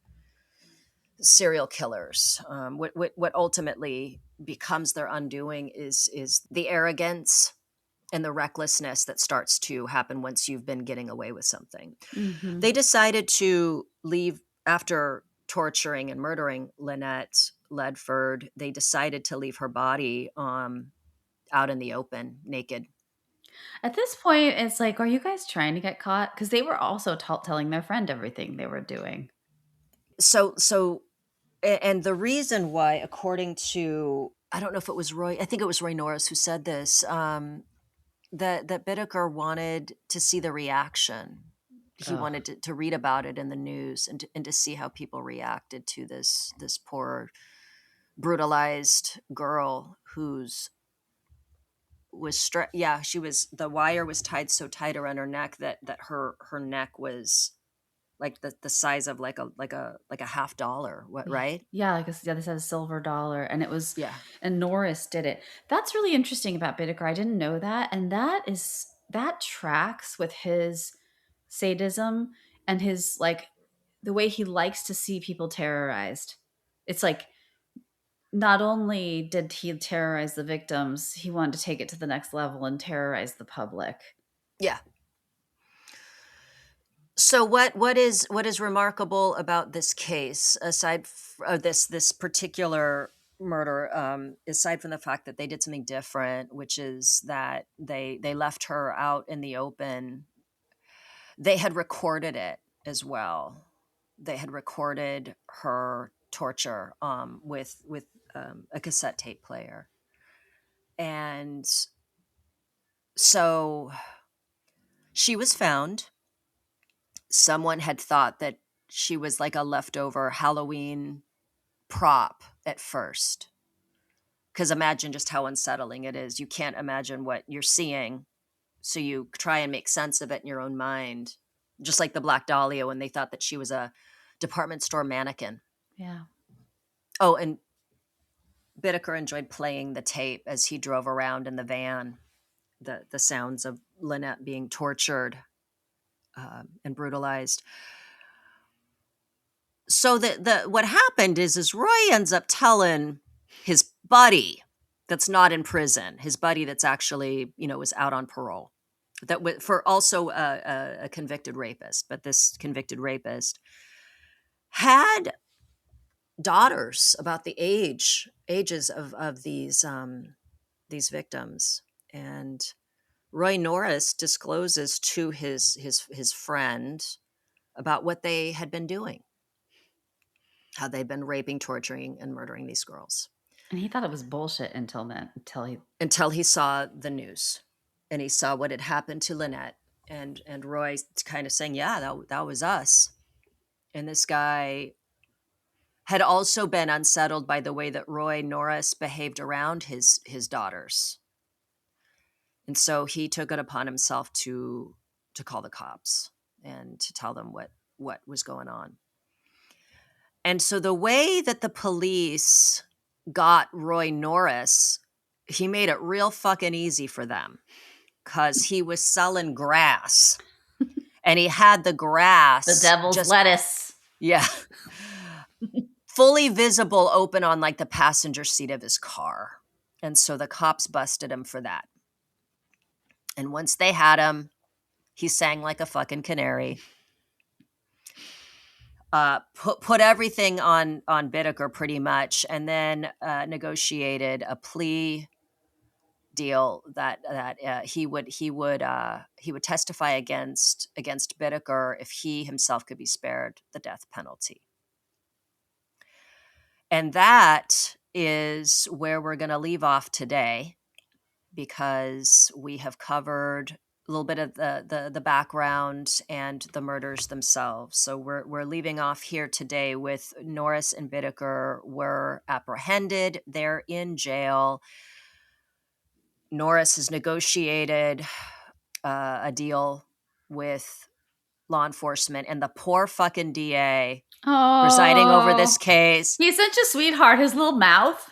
serial killers. What ultimately becomes their undoing is the arrogance and the recklessness that starts to happen once you've been getting away with something. Mhm. They decided to leave after torturing and murdering Lynette Ledford. They decided to leave her body out in the open, naked. At this point, it's like, are you guys trying to get caught? Because they were also telling their friend everything they were doing. And the reason why, according to, I don't know if it was Roy, I think it was Roy Norris who said this, that Bittaker wanted to see the reaction. He Oh, wanted to read about it in the news, and to see how people reacted to this poor brutalized girl whose yeah, she was, the wire was tied so tight around her neck that her neck was like the size of like a half dollar, what, yeah. right? Yeah, like yeah, this had a silver dollar, and Yeah. and Norris did it. That's really interesting about Bittaker. I didn't know that, and that tracks with his sadism and his like the way he likes to see people terrorized. It's like not only did he terrorize the victims, he wanted to take it to the next level and terrorize the public. Yeah. So what is remarkable about this case, this particular murder, aside from the fact that they did something different, which is that they left her out in the open. They had recorded it as well. They had recorded her torture with a cassette tape player, and so she was found. Someone had thought that she was like a leftover Halloween prop at first. Because imagine just how unsettling it is. You can't imagine what you're seeing. So you try and make sense of it in your own mind. Just like the Black Dahlia when they thought that she was a department store mannequin. Yeah. Oh, and Bittaker enjoyed playing the tape as he drove around in the van, the sounds of Lynette being tortured and brutalized. So the what happened is Roy ends up telling his buddy that's not in prison, his buddy that's actually was out on parole, for also a convicted rapist, but this convicted rapist had daughters about the ages of these victims, and Roy Norris discloses to his friend about what they had been doing, how they'd been raping, torturing, and murdering these girls, And he thought it was bullshit until then, until he until he saw the news and he saw what had happened to Lynette, and Roy kind of saying, "Yeah, that was us." And this guy had also been unsettled by the way that Roy Norris behaved around his daughters, and so he took it upon himself to call the cops and to tell them what was going on. And so the way that the police got Roy Norris, he made it real fucking easy for them because he was selling grass. And he had the grass The devil's lettuce. Yeah. Fully visible, open on like the passenger seat of his car. And so the cops busted him for that. And once they had him, he sang like a fucking canary. Put everything on Bittaker pretty much, and then negotiated a plea deal that he would testify against Bittaker if he himself could be spared the death penalty. And that is where we're going to leave off today, because we have covered a little bit of the background and the murders themselves. So we're leaving off here today with Norris and Bittaker were apprehended. They're in jail. Norris has negotiated a deal with law enforcement, and the poor fucking DA presiding over this case. He's such a sweetheart. His little mouth.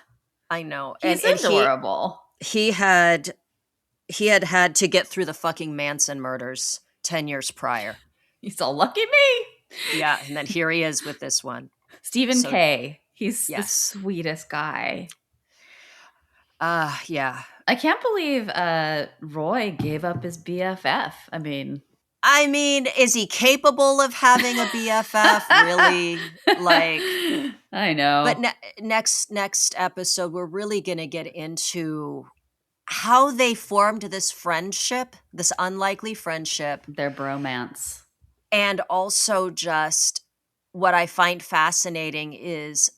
I know. He's adorable. He had to get through the fucking Manson murders 10 years prior. He's all lucky me. Yeah, and then here he is with this one. Stephen K. He's the sweetest guy. Yeah. I can't believe Roy gave up his BFF. I mean, is he capable of having a BFF? Really? Like, I know. But next episode, we're really going to get into how they formed this friendship, this unlikely friendship. Their bromance. And also just what I find fascinating is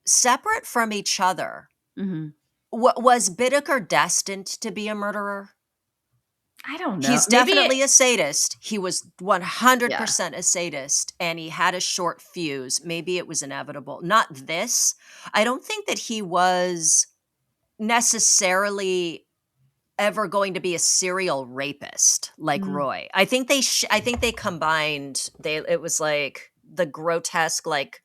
separate from each other. Mm-hmm. Was Bittaker destined to be a murderer? I don't know. He's definitely a sadist. He was 100% a sadist, and he had a short fuse. Maybe it was inevitable. Not this. I don't think that he was necessarily ever going to be a serial rapist like Roy. I think they combined. It was like the grotesque, like.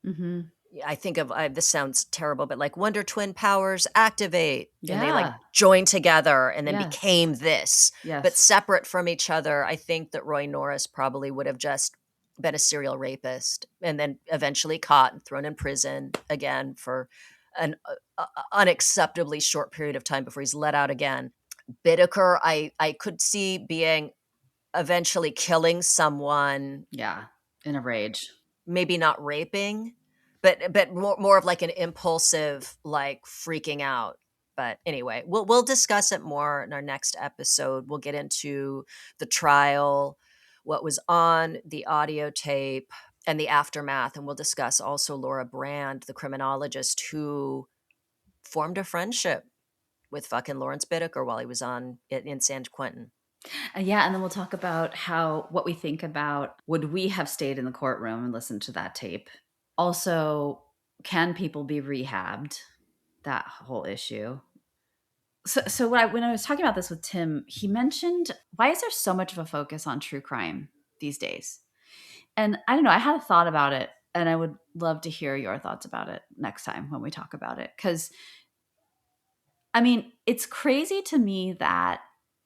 Mm-hmm. I think of this sounds terrible, but like Wonder Twin powers activate, and they like joined together and then became this. Yes. But separate from each other. I think that Roy Norris probably would have just been a serial rapist and then eventually caught and thrown in prison again for an unacceptably short period of time before he's let out again. Bittaker, I could see being eventually killing someone. Yeah, in a rage. Maybe not raping. But more of like an impulsive, like freaking out. But anyway, we'll discuss it more in our next episode. We'll get into the trial, what was on the audio tape, and the aftermath. And we'll discuss also Laura Brand, the criminologist who formed a friendship with fucking Lawrence Bittaker while he was in San Quentin. Yeah, and then we'll talk about what we think about, would we have stayed in the courtroom and listened to that tape? Also, can people be rehabbed? That whole issue. So when I was talking about this with Tim, he mentioned, why is there so much of a focus on true crime these days? And I don't know, I had a thought about it, and I would love to hear your thoughts about it next time when we talk about it. Because, I mean, it's crazy to me that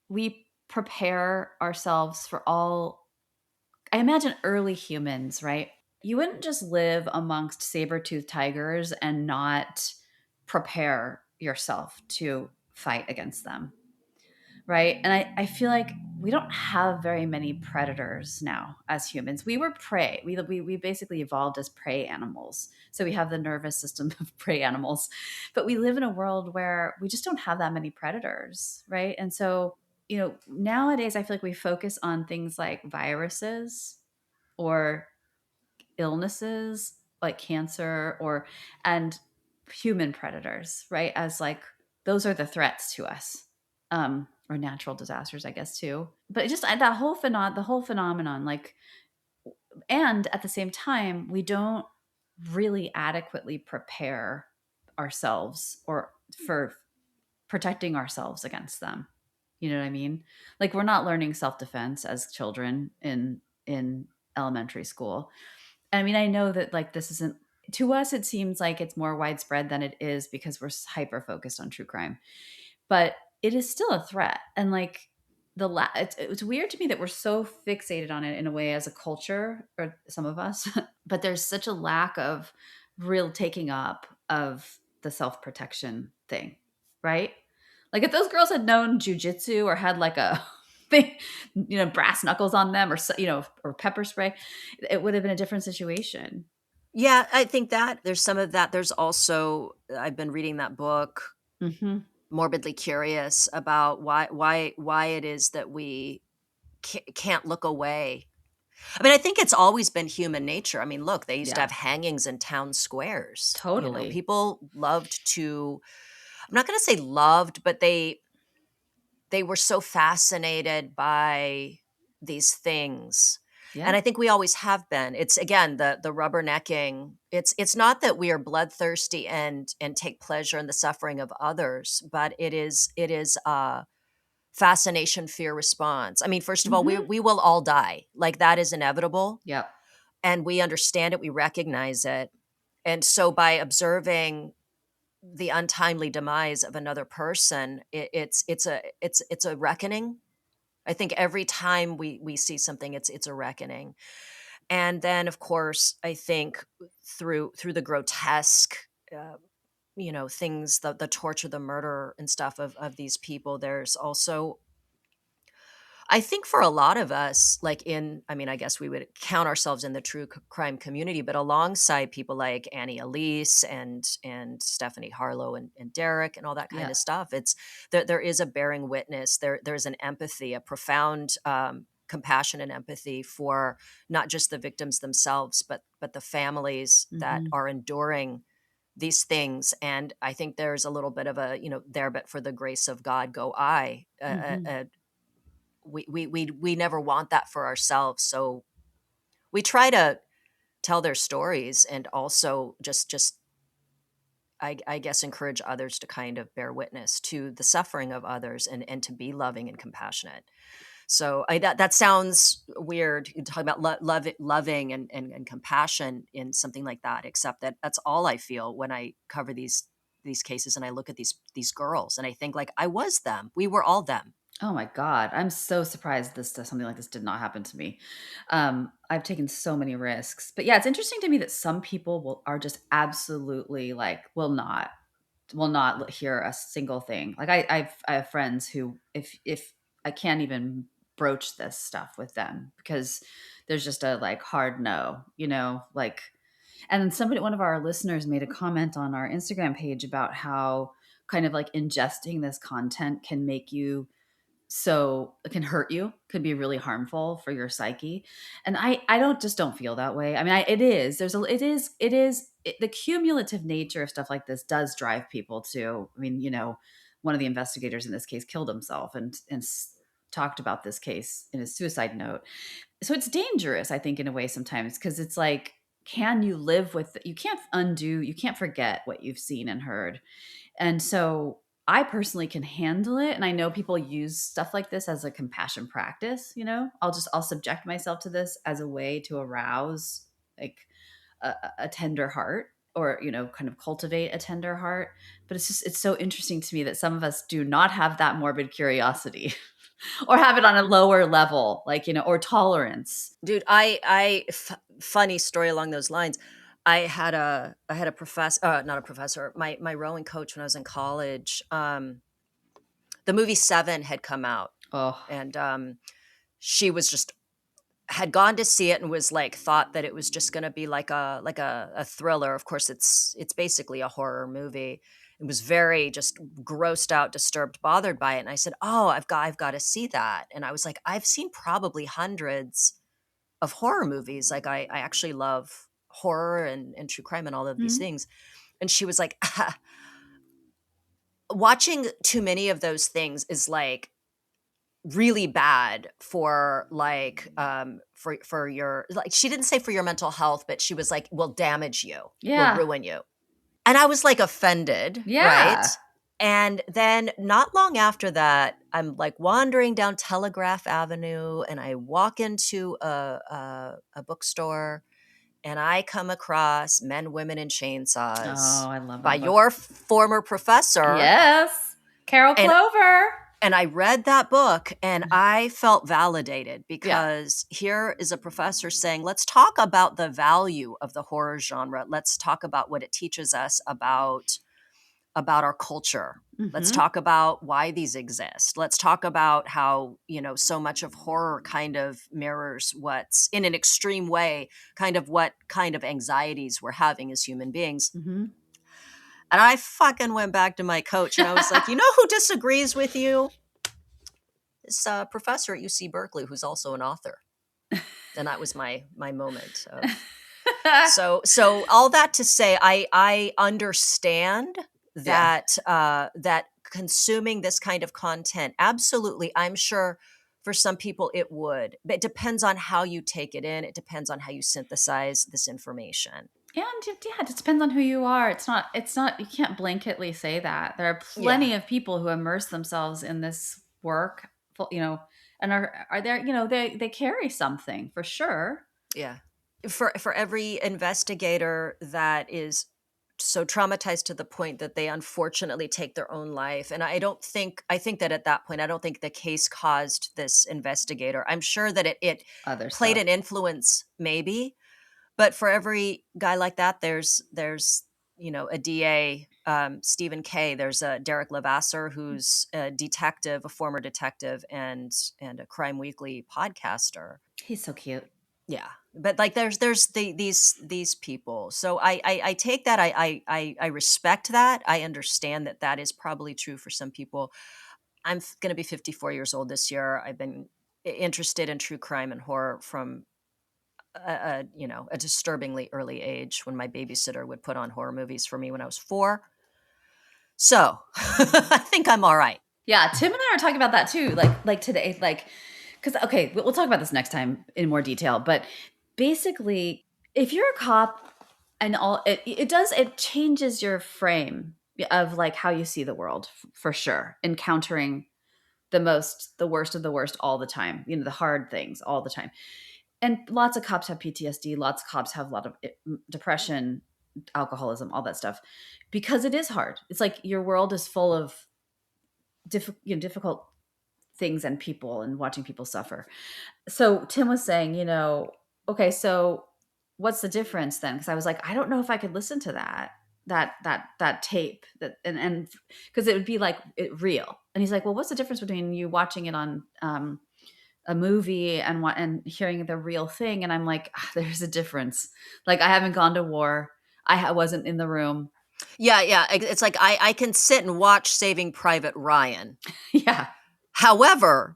we prepare ourselves for all, I imagine early humans, right? You wouldn't just live amongst saber-toothed tigers and not prepare yourself to fight against them, right? And I feel like we don't have very many predators now as humans. We were prey. We basically evolved as prey animals. So we have the nervous system of prey animals. But we live in a world where we just don't have that many predators, right? And so, nowadays I feel like we focus on things like viruses or illnesses like cancer and human predators, right? As like, those are the threats to us, or natural disasters, I guess, too. But just the whole phenomenon, like, and at the same time, we don't really adequately prepare ourselves or for protecting ourselves against them. You know what I mean? Like, we're not learning self-defense as children in elementary school. I mean, I know that like this isn't to us. It seems like it's more widespread than it is because we're hyper focused on true crime, but it is still a threat. And like it's weird to me that we're so fixated on it in a way as a culture, or some of us, but there's such a lack of real taking up of the self protection thing, right? Like if those girls had known jujitsu or had like a thing, brass knuckles on them, or or pepper spray, it would have been a different situation. Yeah, I think that there's some of that. There's also, I've been reading that book, Hmm. Morbidly Curious, about why it is that we can't look away. I mean, I think it's always been human nature. I mean, look, they used to Yeah, have hangings in town squares. totally. People loved to, I'm not going to say loved, but they were so fascinated by these things. And Yeah. I think we always have been. It's again the rubbernecking. It's not that we are bloodthirsty and take pleasure in the suffering of others, but it is fascination, fear response. I mean, first of all, we Hmm. we will all die. Like that is inevitable, Yep. and we understand it, we recognize it. And so by observing the untimely demise of another person, it's a reckoning. I think every time we see something, it's a reckoning. And then, of course, I think through the grotesque, uh, things, the torture, the murder, and stuff of these people. There's also, I think, for a lot of us, like I mean, I guess we would count ourselves in the true crime community, but alongside people like Annie Elise and Stephanie Harlow and Derek and all that kind Yeah. of stuff, it's there is a bearing witness. There's an empathy, a profound compassion and empathy for not just the victims themselves, but the families that Hmm. are enduring these things. And I think there's a little bit of a, there, but for the grace of God go I. Hmm. We never want that for ourselves, so we try to tell their stories, and also just I guess encourage others to kind of bear witness to the suffering of others, and to be loving and compassionate. So that sounds weird, you talk about loving and compassion in something like that, except that that's all I feel when I cover these cases, and I look at these girls, and I think, like, I was them, we were all them. Oh my God. I'm so surprised something like this did not happen to me. I've taken so many risks. But yeah, it's interesting to me that some people are just absolutely like, will not hear a single thing. Like I have friends who, if I can't even broach this stuff with them because there's just a like hard no, like. And then one of our listeners made a comment on our Instagram page about how kind of like ingesting this content can make you, so it can hurt you, could be really harmful for your psyche. And I don't feel that way. I mean, it is there's a the cumulative nature of stuff like this does drive people to. I mean, one of the investigators in this case killed himself and talked about this case in his suicide note. So it's dangerous, I think, in a way sometimes, because it's like, can you live with, you can't undo, you can't forget what you've seen and heard. And so I personally can handle it. And I know people use stuff like this as a compassion practice. I'll subject myself to this as a way to arouse like a tender heart, or, kind of cultivate a tender heart. But it's so interesting to me that some of us do not have that morbid curiosity or have it on a lower level, like, or tolerance. Dude, funny story along those lines. I had a professor, not a professor, my rowing coach when I was in college. The movie Seven had come out, Oh, and she was just had gone to see it and was like, thought that it was just going to be like a thriller. Of course, it's basically a horror movie. It was very just grossed out, disturbed, bothered by it. And I said, "Oh, I've got to see that." And I was like, "I've seen probably hundreds of horror movies. Like, I actually love horror and true crime and all of these mhm. things." And she was like, "Watching too many of those things is like really bad for, like, for your, like," she didn't say for your mental health, but she was like, "will damage you, will Yeah. ruin you." And I was like offended, right? Yeah. And then not long after that, I'm like wandering down Telegraph Avenue, and I walk into a bookstore, and I come across Men, Women, and Chainsaws Oh, I love by that book. your former professor. Yes. Carol And- Clover. And I read that book and I felt validated because here is a professor saying, let's talk about the value of the horror genre. Let's talk about what it teaches us about our culture. Let's talk about why these exist. Let's talk about how, so much of horror kind of mirrors what's, in an extreme way, kind of what kind of anxieties we're having as human beings. Mm-hmm. And I fucking went back to my coach and I was like, you know who disagrees with you? This professor at UC Berkeley, who's also an author. And that was my moment. So all that to say, I understand that that consuming this kind of content, absolutely, I'm sure for some people it would, but it depends on how you take it in. It depends on how you synthesize this information. And it just depends on who you are. It's not, you can't blanketly say that. There are plenty of people who immerse themselves in this work, and are there, they carry something for sure. Yeah. For every investigator that is so traumatized to the point that they unfortunately take their own life. And I think that at that point, I don't think the case caused this investigator. I'm sure that it Other played stuff. an influence, maybe. But for every guy like that, there's a DA, Stephen Kay. There's a Derek Levasseur, who's a detective, a former detective, and a Crime Weekly podcaster. He's so cute. Yeah, but like there's these people. So I take that. I respect that. I understand that is probably true for some people. I'm going to be 54 years old this year. I've been interested in true crime and horror from a disturbingly early age, when my babysitter would put on horror movies for me when I was 4. So I think I'm all right. Yeah, Tim and I are talking about that too. Like today, because okay, we'll talk about this next time in more detail. But basically, if you're a cop, and it changes your frame of like how you see the world for sure. Encountering the worst of the worst all the time. The hard things all the time. And lots of cops have PTSD. Lots of cops have a lot of depression, alcoholism, all that stuff, because it is hard. It's like your world is full of difficult things and people, and watching people suffer. So Tim was saying, okay, so what's the difference then? Because I was like, I don't know if I could listen to that tape, and because it would be like real. And he's like, well, what's the difference between you watching it on a movie and hearing the real thing? And I'm like, there's a difference. Like, I haven't gone to war. I wasn't in the room. Yeah. It's like I can sit and watch Saving Private Ryan. Yeah. However,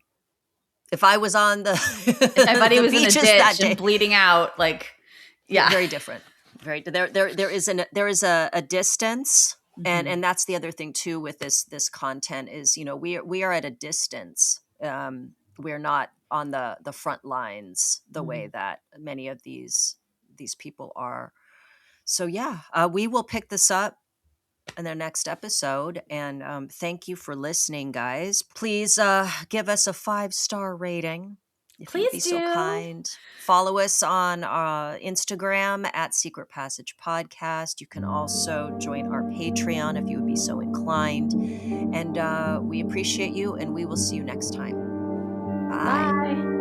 if I was on if my buddy was in a ditch and bleeding out, very different. There is a distance, and that's the other thing too with this content is, we are at a distance. We're not on the front lines the way that many of these people are. So yeah, we will pick this up in their next episode. And thank you for listening, guys. Please give us a 5-star rating. If you'd be so kind. Follow us on Instagram at Secret Passage Podcast. You can also join our Patreon if you would be so inclined. And we appreciate you, and we will see you next time. Bye. Bye.